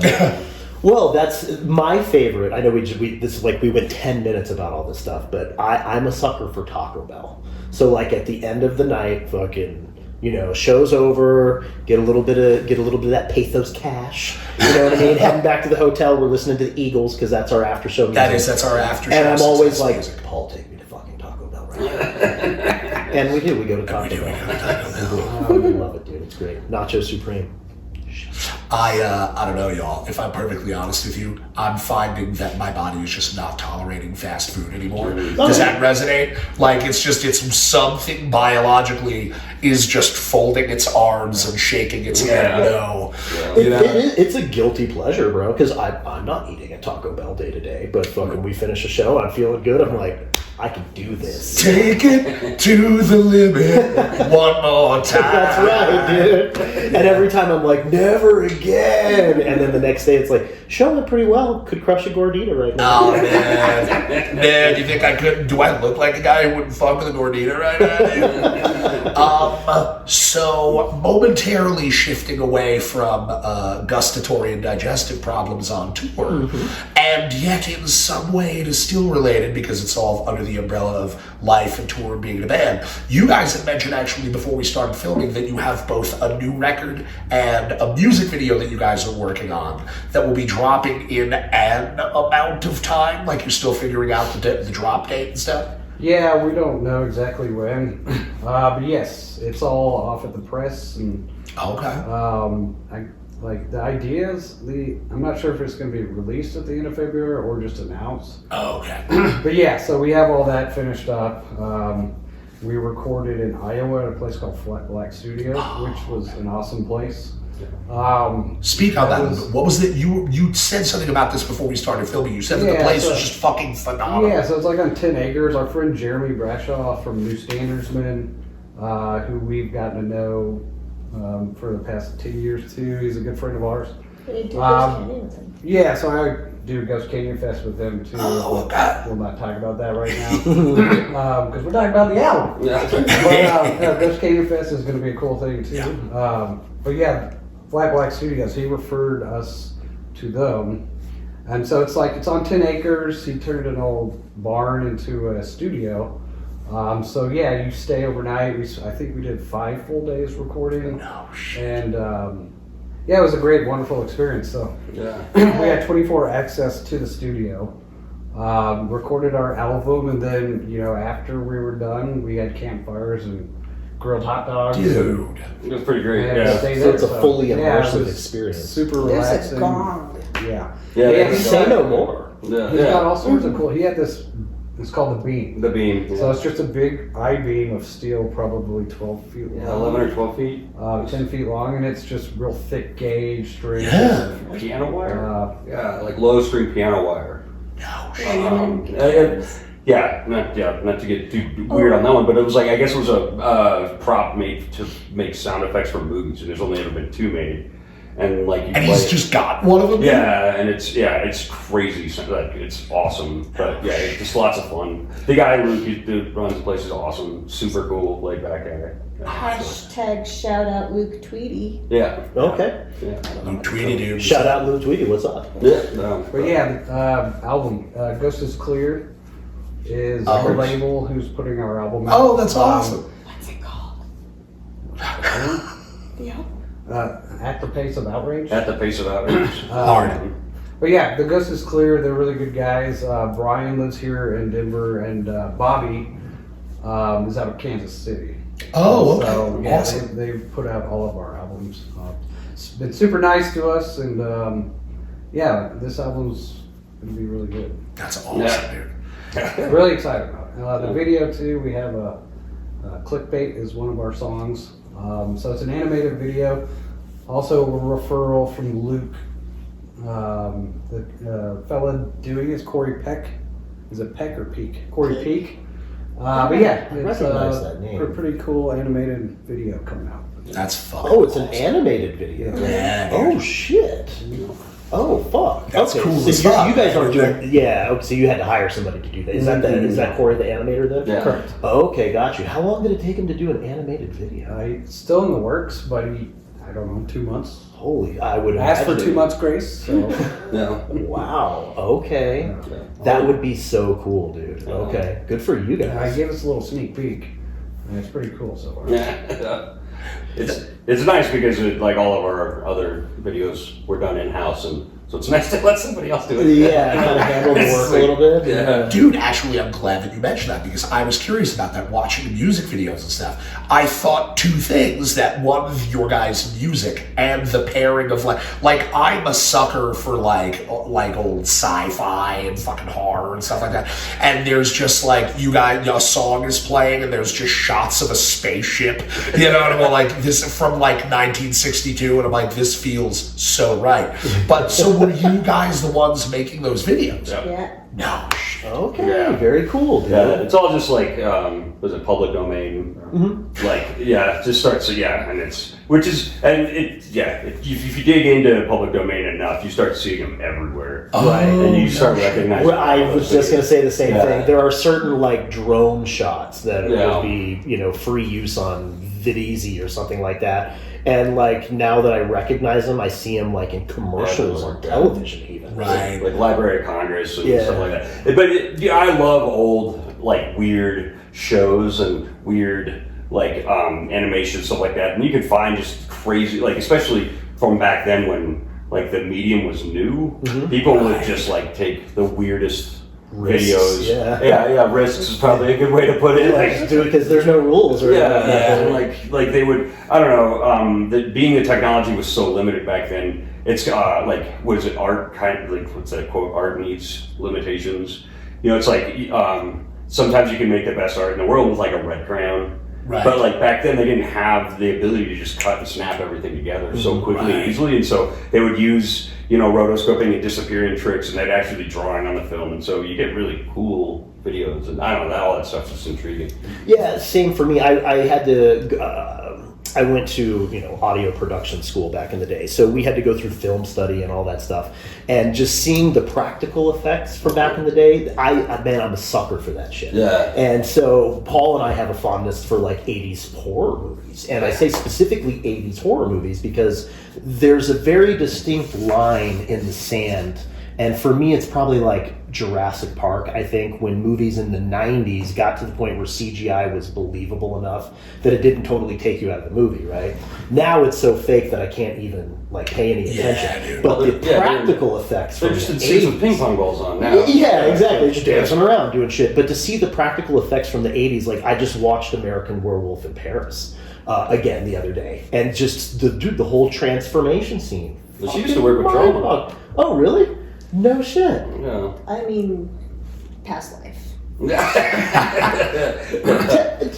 Well, that's my favorite. I know we this is like we went 10 minutes about all this stuff, but I'm a sucker for Taco Bell. So like at the end of the night, fucking, you know, show's over, get a little bit of that Pathos cash. You know what I mean? Heading back to the hotel, we're listening to the Eagles because that's our after show music. That's our after show. And I'm always like, music. Paul, take me to fucking Taco Bell right now. And we do. We go to Taco Bell. Oh, we love it, dude. It's great. Nacho Supreme. I don't know, y'all. If I'm perfectly honest with you, I'm finding that my body is just not tolerating fast food anymore. Does that resonate? Like, it's something biologically is just folding its arms and shaking its head. No. You know? It's a guilty pleasure, bro, because I'm not eating at Taco Bell day to day, but fucking we finish a show, I'm feeling good, I'm like, I can do this. Take it to the limit one more time. That's right, dude. And every time I'm like, never again. And then the next day it's like, show went pretty well. Could crush a gordita right now. Oh, man. Man, you think I could? Do I look like a guy who wouldn't fuck with a gordita right now? So, momentarily shifting away from gustatory and digestive problems on tour, and yet in some way it is still related because it's all under the umbrella of life and tour and being in a band. You guys had mentioned actually before we started filming that you have both a new record and a music video that you guys are working on that will be dropping in an amount of time, like you're still figuring out the drop date and stuff? Yeah, we don't know exactly when, but yes, it's all off at the press, and Okay. like the ideas. I'm not sure if it's going to be released at the end of February or just announced. Okay. But yeah, so we have all that finished up. We recorded in Iowa at a place called Flat Black Studio, which was an awesome place. Speak on that. was- What was it? You said something about this before we started filming. You said that the Yeah, place so- was just fucking phenomenal. Yeah, so it's like on 10 acres. Our friend Jeremy Bradshaw from New Standardsmen, who we've gotten to know for the past 10 years too. He's a good friend of ours. We did this Yeah, so I do Ghost Canyon Fest with them too. Oh, God. We'll not talk about that right now because we're talking about the album. Yeah. But Ghost Canyon Fest is going to be a cool thing too. But yeah, Flat Black Studios, he referred us to them. And so it's on 10 acres. He turned an old barn into a studio. So yeah, you stay overnight. I think we did 5 full days recording. No shit. And yeah, it was a great, wonderful experience. So Yeah. we had 24 access to the studio. Recorded our album, and then after we were done, we had campfires and grilled hot dogs. Dude. It was pretty great. And Yeah. stayed So there, it's a fully yeah, it immersive was experience. Super There's relaxing. a gong. Yeah. Yeah. Yeah, Say no more. Yeah. He's got all sorts of cool. He had this It's called the beam. The beam. Yeah. So it's just a big I-beam of steel, probably 12 feet long. 11 or 12 feet. 10 feet long, and it's just real thick gauge strings. Yeah. Piano wire? Yeah, like low string piano wire. No shit. Not to get too weird on that one, but it was like, I guess it was a prop made to make sound effects for movies, and there's only ever been 2 made. And like, you And play he's just got one of them? yeah, and it's crazy. So, like, it's awesome. But yeah, it's just lots of fun. The guy who runs the place is awesome. Super cool, laid back guy. Hashtag shout out Luke Tweedy. Yeah. Okay. Yeah. Luke Tweedy, dude. Shout out Lou Tweedy. What's up? Yeah. No. But yeah, album Ghost is Clear is Oh. our label who's putting our album out. Oh, that's awesome. What's it called? The album? At the Pace of Outrage. At the pace of outrage. Hard. But yeah, the Ghost is Clear. They're really good guys. Brian lives here in Denver, and Bobby is out of Kansas City. Oh, okay. So yeah, Awesome. they put out all of our albums. It's been super nice to us, and yeah, this album's gonna be really good. That's awesome, Yeah. dude. Really excited about it. The video too. We have a Clickbait is one of our songs. So it's an animated video. Also a referral from Luke. The fella doing is Corey Peck. Is it Peck or Peak? Corey Peak. But yeah, I it's recognize that name. a pretty cool animated video coming out. That's fun. Oh, it's an animated video. Yeah, dude. Oh shit. Oh fuck. That's okay. cool So as you fuck. guys aren't doing. Yeah. Okay, so you had to hire somebody to do that. Is that Corey the animator then? Yeah. Correct. Okay, got you. How long did it take him to do an animated video? It's still in the works, but I don't know, 2 months. Holy, I would Asked for imagine. 2 months grace. So No. Wow. Okay. That would be so cool, dude. Okay. Good for you I guys. gave us a little sneak peek, and it's pretty cool so far. Yeah. It's nice because like all of our other videos were done in house, and so it's nice to let somebody else do it. Yeah, kind of handle the work a little bit. Yeah. Dude, actually, I'm glad that you mentioned that because I was curious about that watching the music videos and stuff. I thought 2 things: that one, your guys' music, and the pairing of like I'm a sucker for like old sci-fi and fucking horror and stuff like that. And there's just like you guys, a song is playing, and there's just shots of a spaceship, you know, and I'm like this from like 1962, and I'm like, this feels so right. But so. Were you guys the ones making those videos? Yeah. Yeah. No shit. Okay, Yeah. very cool, dude. Yeah, it's all just like was it public domain? Like it just starts. And it's if you dig into public domain enough, you start seeing them everywhere, Right. and you start recognizing. Well, I was just going to say the same Yeah. thing. There are certain like drone shots that Yeah. would be, free use on Videezy or something like that. And like now that I recognize them, I see them like in commercials on television, even. Right. Like Library of Congress and Yeah. stuff like that. But I love old, like weird shows and weird like animation stuff like that. And you can find just crazy, like especially from back then when like the medium was new, people would just like take the weirdest Risks, videos. yeah. Risks is probably a good way to put it. Like, Like, do it because there's no rules or yeah, like they would. I don't know. Being the technology was so limited back then. It's like what is it? Art kind of like what's that quote? Art needs limitations. It's like sometimes you can make the best art in the world with like a red crayon. Right. But like back then, they didn't have the ability to just cut and snap everything together so quickly and easily, and so they would use rotoscoping and disappearing tricks, and they'd actually be drawing on the film, and so you get really cool videos, and I don't know, all that stuff's just intriguing. Yeah, same for me. I had to. I went to audio production school back in the day, so we had to go through film study and all that stuff. And just seeing the practical effects from back in the day, I'm a sucker for that shit. Yeah. And so Paul and I have a fondness for like 80s horror movies, and I say specifically 80s horror movies because there's a very distinct line in the sand. And for me, it's probably like Jurassic Park, I think, when movies in the 90s got to the point where CGI was believable enough that it didn't totally take you out of the movie, right? Now it's so fake that I can't even like pay any attention. dude. But the practical effects They're from just the in seats with 80s, ping pong balls on now. yeah, exactly. Just dancing around doing shit. But to see the practical effects from the 80s, like I just watched American Werewolf in Paris again the other day, and just the whole transformation scene. She used to work with Fucking Troma. mind-boggling. Oh, really? No shit. Yeah. I mean, past life.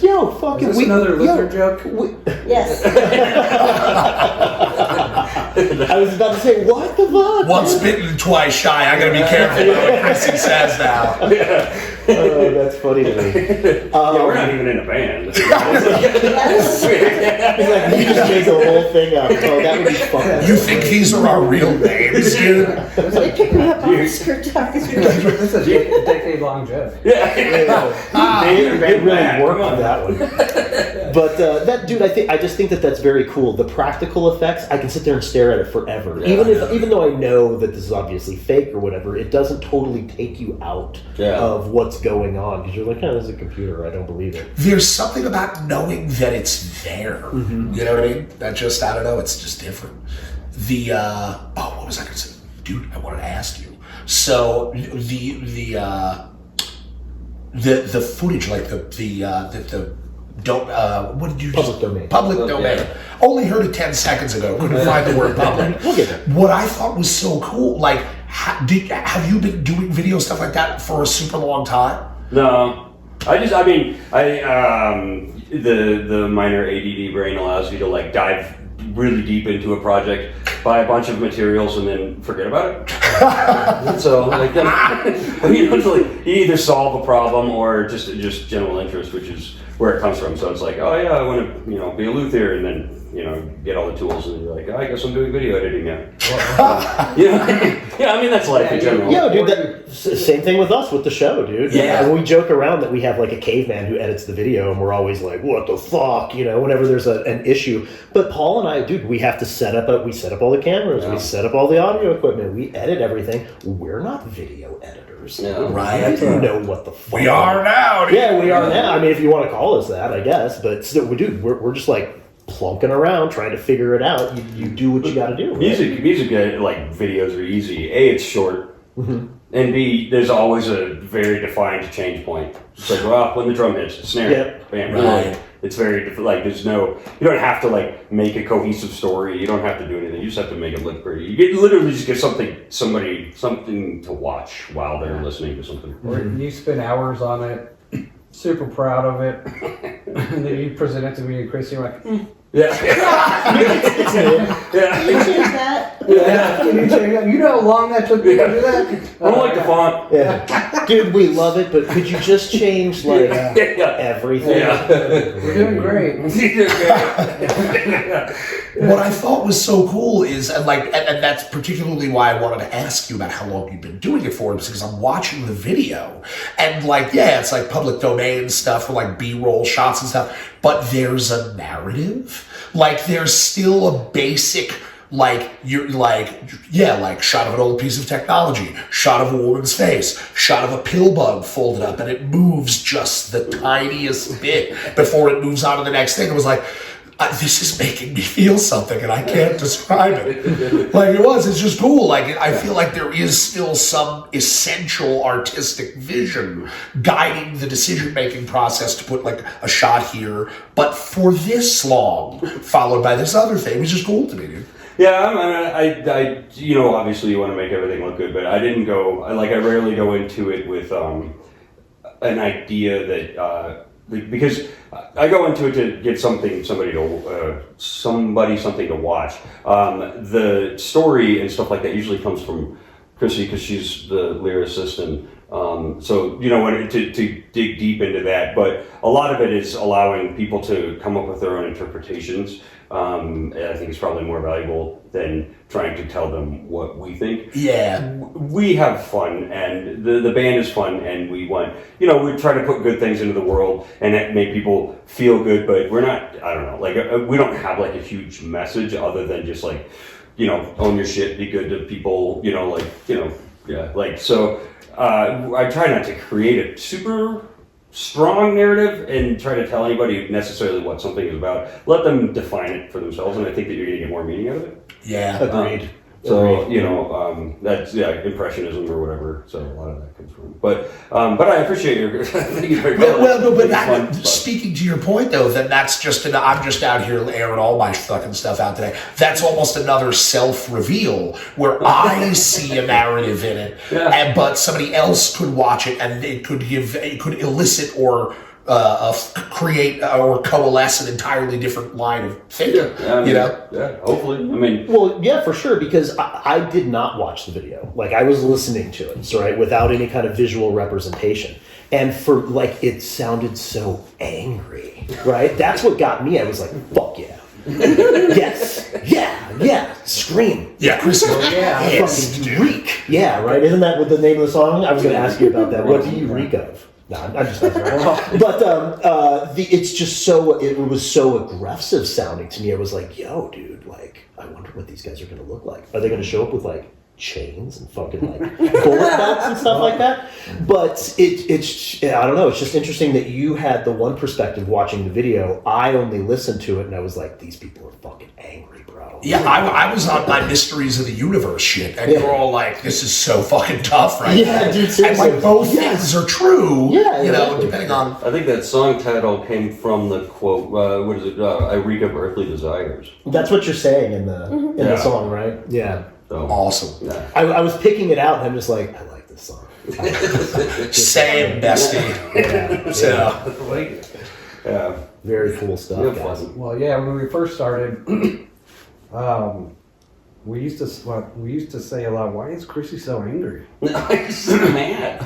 Yo, fucking. Is this another lizard joke? Yes. I was about to say, what the fuck? Once bitten and twice shy. I gotta be careful what Chrissy says now. Oh, that's funny to me. Yeah, we're not even in a band. Yes. He's like, you just made the whole thing up. Oh, that would be fun. You think these are our real names, dude? They pick me up on the skirt talk. This is a decade-long joke. They really worked on that one. But that dude, I just think that's very cool. The practical effects, I can sit there and stare at it forever. Yeah, Even though I know that this is obviously fake or whatever, it doesn't totally take you out of what's going on because you're like, oh, this is a computer. I don't believe it. There's something about knowing that it's there. You know what I mean? That just, I don't know, it's just different. What was I gonna say? Dude, I wanted to ask you. So the footage, like what did you Public domain. Public domain. Yeah. Only heard it 10 seconds ago. Couldn't find the word public. We'll get there. What I thought was so cool, like, have you been doing video stuff like that for a super long time? No. The minor ADD brain allows you to like dive really deep into a project, buy a bunch of materials, and then forget about it. So, like, you either solve a problem or just general interest, which is where it comes from. So it's like, oh yeah, I want to, be a luthier, and then get all the tools, and you're like, oh, I guess I'm doing video editing now. Yeah, that's life in general. Yeah, dude, same thing with us with the show, dude. Yeah. And we joke around that we have like a caveman who edits the video, and we're always like, what the fuck, whenever there's an issue. But Paul and I, dude, we have to set up all the cameras, we set up all the audio equipment, we edit everything. We're not video editors. No. Right. I don't know what the fuck. We are now, dude. Yeah, we are now. I mean, if you want to call us that, I guess. But still, dude, we're just like plunking around trying to figure it out. You do what you got to do. Right? Music, like videos are easy. A, it's short, and B, there's always a very defined change point. It's like, well, when the drum hits, the snare, bam, right. It's very you don't have to like make a cohesive story. You don't have to do anything. You just have to make it look pretty. You literally just give something to watch while they're listening to something. Or you spend hours on it. Super proud of it, and then you present it to me and Chris, you're like, Yeah. Can you change that? yeah. Can you change that? You know how long that took me to do that? I don't like the font. Yeah. Dude, we love it, but could you just change everything? Yeah. You're doing great. What I thought was so cool is, and that's particularly why I wanted to ask you about how long you've been doing it for, because I'm watching the video, and it's like public domain stuff for like B-roll shots and stuff, but there's a narrative. Like, there's still a basic, shot of an old piece of technology, shot of a woman's face, shot of a pill bug folded up, and it moves just the tiniest bit before it moves on to the next thing. It was like, this is making me feel something, and I can't describe it. It's just cool. I feel like there is still some essential artistic vision guiding the decision-making process to put a shot here, but for this long, followed by this other thing, which is cool to me, dude. Yeah, I obviously you want to make everything look good, but I didn't go, I rarely go into it with an idea that, because I go into it to give somebody something to watch. The story and stuff like that usually comes from Chrissy, because she's the lyricist, and so to dig deep into that. But a lot of it is allowing people to come up with their own interpretations. And I think it's probably more valuable than trying to tell them what we think. Yeah. We have fun, and the band is fun, and we want, we try to put good things into the world and make people feel good, but we're not, I don't know, we don't have a huge message other than just own your shit, be good to people, so I try not to create a super strong narrative and try to tell anybody necessarily what something is about. Let them define it for themselves, and I think that you're going to get more meaning out of it. Yeah. Agreed. So that's impressionism or whatever. So a lot of that comes from. But I appreciate your. Thank you very much. Well, no, but It's fun, speaking to your point though, then that's just I'm just out here airing all my fucking stuff out today. That's almost another self-reveal where I see a narrative in it, but somebody else could watch it and it could elicit or create or coalesce an entirely different line of thinking. Yeah, hopefully. I mean, well, yeah, for sure, because I did not watch the video. Like, I was listening to it, so, right, without any kind of visual representation. And for, like, it sounded so angry, right? That's what got me. I was like, fuck yeah. Yes. Yeah. Scream. Yeah, Chris. Fucking reek. Yeah, right? Isn't that what the name of the song? I was going to ask you about that. What do you reek of? No, I'm just not right. But it's just so, it was so aggressive sounding to me. I was like, yo, dude, like, I wonder what these guys are going to look like. Are they going to show up with, like, chains and fucking, like, bullet belts and stuff like that? But it's I don't know. It's just interesting that you had the one perspective watching the video. I only listened to it and I was like, these people are fucking angry, bro. Yeah, I was on my Mysteries of the Universe shit, and you're all like, "This is so fucking tough, right?" Yeah, dude, seriously. And like both things are true. Yeah, exactly. Depending on. I think that song title came from the quote. What is it? I reek of earthly desires. That's what you're saying in the song, right? Yeah. So, awesome. Yeah. I was picking it out, and I'm just like, I like this song. Same, bestie. Yeah. So. Yeah. Very cool stuff, guys. Well, yeah, when we first started, we used to say a lot, why is Chrissy so angry? I'm so mad.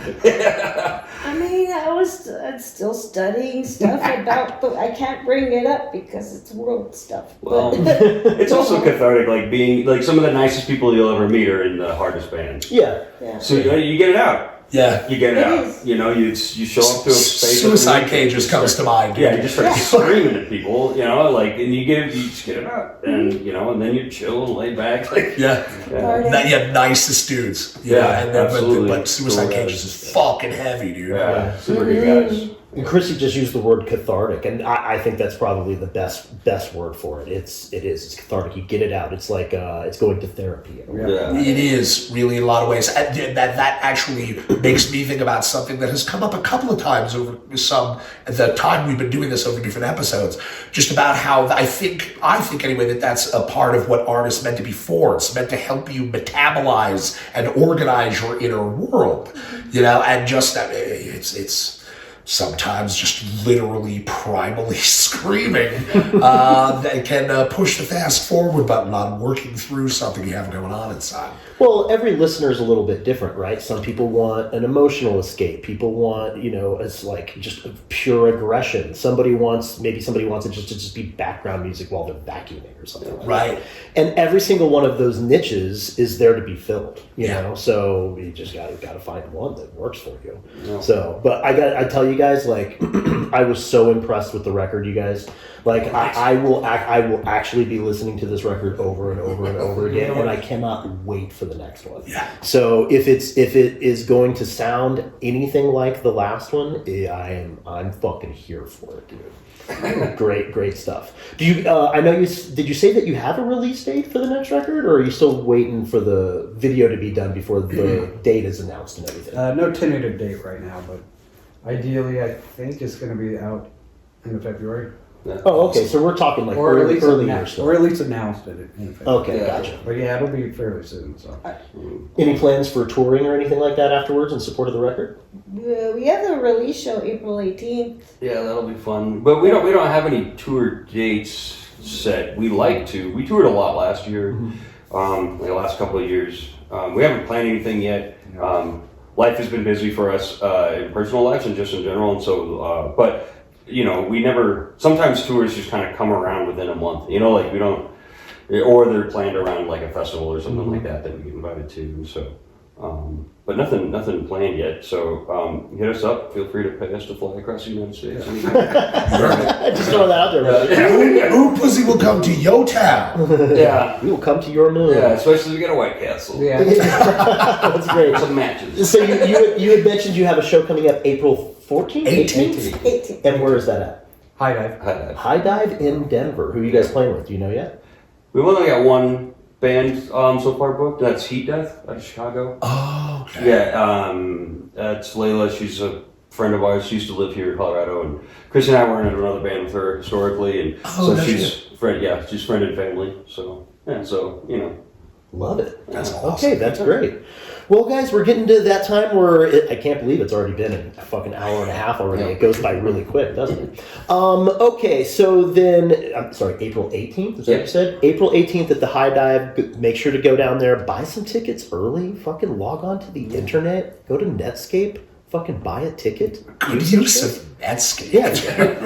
I mean, I'm still studying stuff about, but I can't bring it up because it's world stuff. Well, it's also cathartic, like being like some of the nicest people you'll ever meet are in the hardest bands. Yeah. So you get it out. Yeah. You get it out. Is. You know, you show up to a space. Suicide Cages comes to mind. Yeah, you just start screaming at people, you know, like, and you just get it out, and you know, and then you chill and lay back, like, Nicest dudes. Absolutely. But Suicide Cages is fucking heavy, dude. Yeah, super good guys. And Chrissy just used the word cathartic, and I think that's probably the best word for it. It's cathartic. You get it out. It's like it's going to therapy. Yeah. It is really in a lot of ways. And that actually makes me think about something that has come up a couple of times over the time we've been doing this over different episodes. Just about how I think anyway that's a part of what art is meant to be for. It's meant to help you metabolize and organize your inner world, you know, and just it's. Sometimes just literally primally screaming that can push the fast forward button on working through something you have going on inside. Well, every listener is a little bit different, right? Some people want an emotional escape. People want, it's like just pure aggression. Somebody wants it just to just be background music while they're vacuuming or something like right. that. And every single one of those niches is there to be filled, you know? So you just got to find one that works for you. Yeah. So, but I tell you guys, like, I was so impressed with the record, you guys. Like, I will actually be listening to this record over and over and over again, and I cannot wait for the next one. Yeah. So if it is going to sound anything like the last one, I'm fucking here for it, dude. Great stuff. Do you? I know did you say that you have a release date for the next record, or are you still waiting for the video to be done before the date is announced and everything? No tentative date right now, but ideally, I think it's going to be out in February. Oh, okay. So we're talking like or early year or stuff. at least announced it in February. Okay, gotcha. But yeah, it'll be fairly soon. So, any plans for touring or anything like that afterwards in support of the record? We have the release show April 18th. Yeah, that'll be fun. But we don't have any tour dates set. We like to. We toured a lot last year. Like the last couple of years. We haven't planned anything yet. Life has been busy for us in personal lives and just in general, and so. But we never. Sometimes tours just kind of come around within a month. Like we don't, or they're planned around like a festival or something like that we get invited to. So. But nothing planned yet. So hit us up. Feel free to pay us to fly across the United States. Just throw that out there. Ooh, pussy will come to your town. Yeah. We will come to your moon. Yeah, especially if we get a White Castle. yeah. That's great. Some matches. So you had mentioned you have a show coming up April 14th? 18th. 18th. And where is that at? High dive. High Dive in Denver. Who are you guys playing with? Do you know yet? We've only got one band so far booked. That's Heat Death out of Chicago. Oh, okay. Yeah, that's Layla. She's a friend of ours. She used to live here in Colorado, and Chris and I were in another band with her historically, and so she's friend. Yeah, she's friend and family. So yeah, so you know, Love it. That's awesome. Okay, that's great. Well, guys, we're getting to that time where I can't believe it's already been a fucking hour and a half already. It goes by really quick, doesn't it? Okay, so then, I'm sorry, April 18th, is that what you said? April 18th at the High Dive. Make sure to go down there, buy some tickets early, fucking log on to the internet, go to Netscape, fucking buy a ticket. Good use of Netscape. Yeah,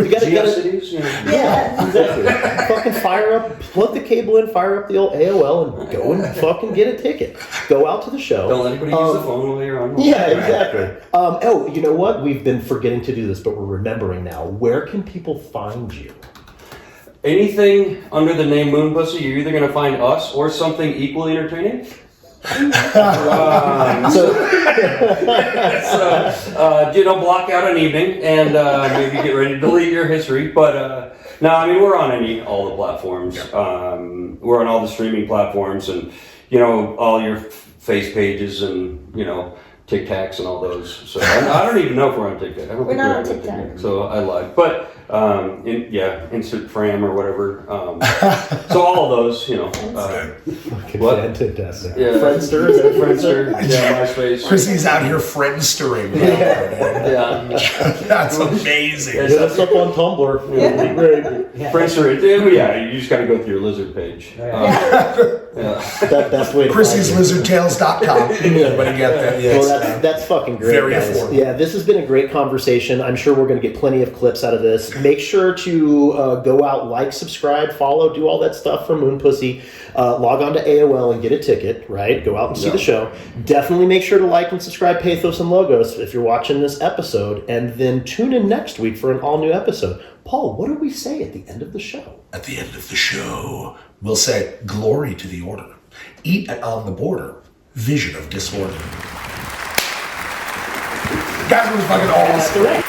you gotta, GeoCities, yeah, exactly. Fucking fire up, plug the cable in, fire up the old AOL, and go and fucking get a ticket. Go out to the show. Don't let anybody use the phone while you're on. Yeah, exactly. Oh, you know what? We've been forgetting to do this, but we're remembering now. Where can people find you? Anything under the name Moon Pussy, you're either going to find us or something equally entertaining. Block out an evening and maybe get ready to delete your history. But no, I mean, we're on all the platforms. We're on all the streaming platforms, and all your face pages and TikToks and all those. So I don't even know if we're on TikTok. I don't We're think not on we're TikTok. So I lied. But Instagram or whatever. So all of those, What? Fantastic. Yeah. Friendster, is that Friendster, yeah, MySpace. Chrissy's out here friendstering. Yeah. That's amazing. Hit us up on Tumblr. It'll be great. Friendster, you just got to go through your lizard page. Best way to Chrissy'sLizardTales.com. Anybody get that? Yes. Well, that's fucking great, Very guys. affordable. Yeah, this has been a great conversation. I'm sure we're going to get plenty of clips out of this. Make sure to go out, like, subscribe, follow, do all that stuff for Moon Pussy. Log on to AOL and get a ticket, right? Go out and see the show. Definitely make sure to like and subscribe Pathos and Logos if you're watching this episode. And then tune in next week for an all-new episode. Paul, what do we say at the end of the show? At the end of the show, we'll say, glory to the order. Eat on the border. Vision of disorder. Guys, it was fucking awesome.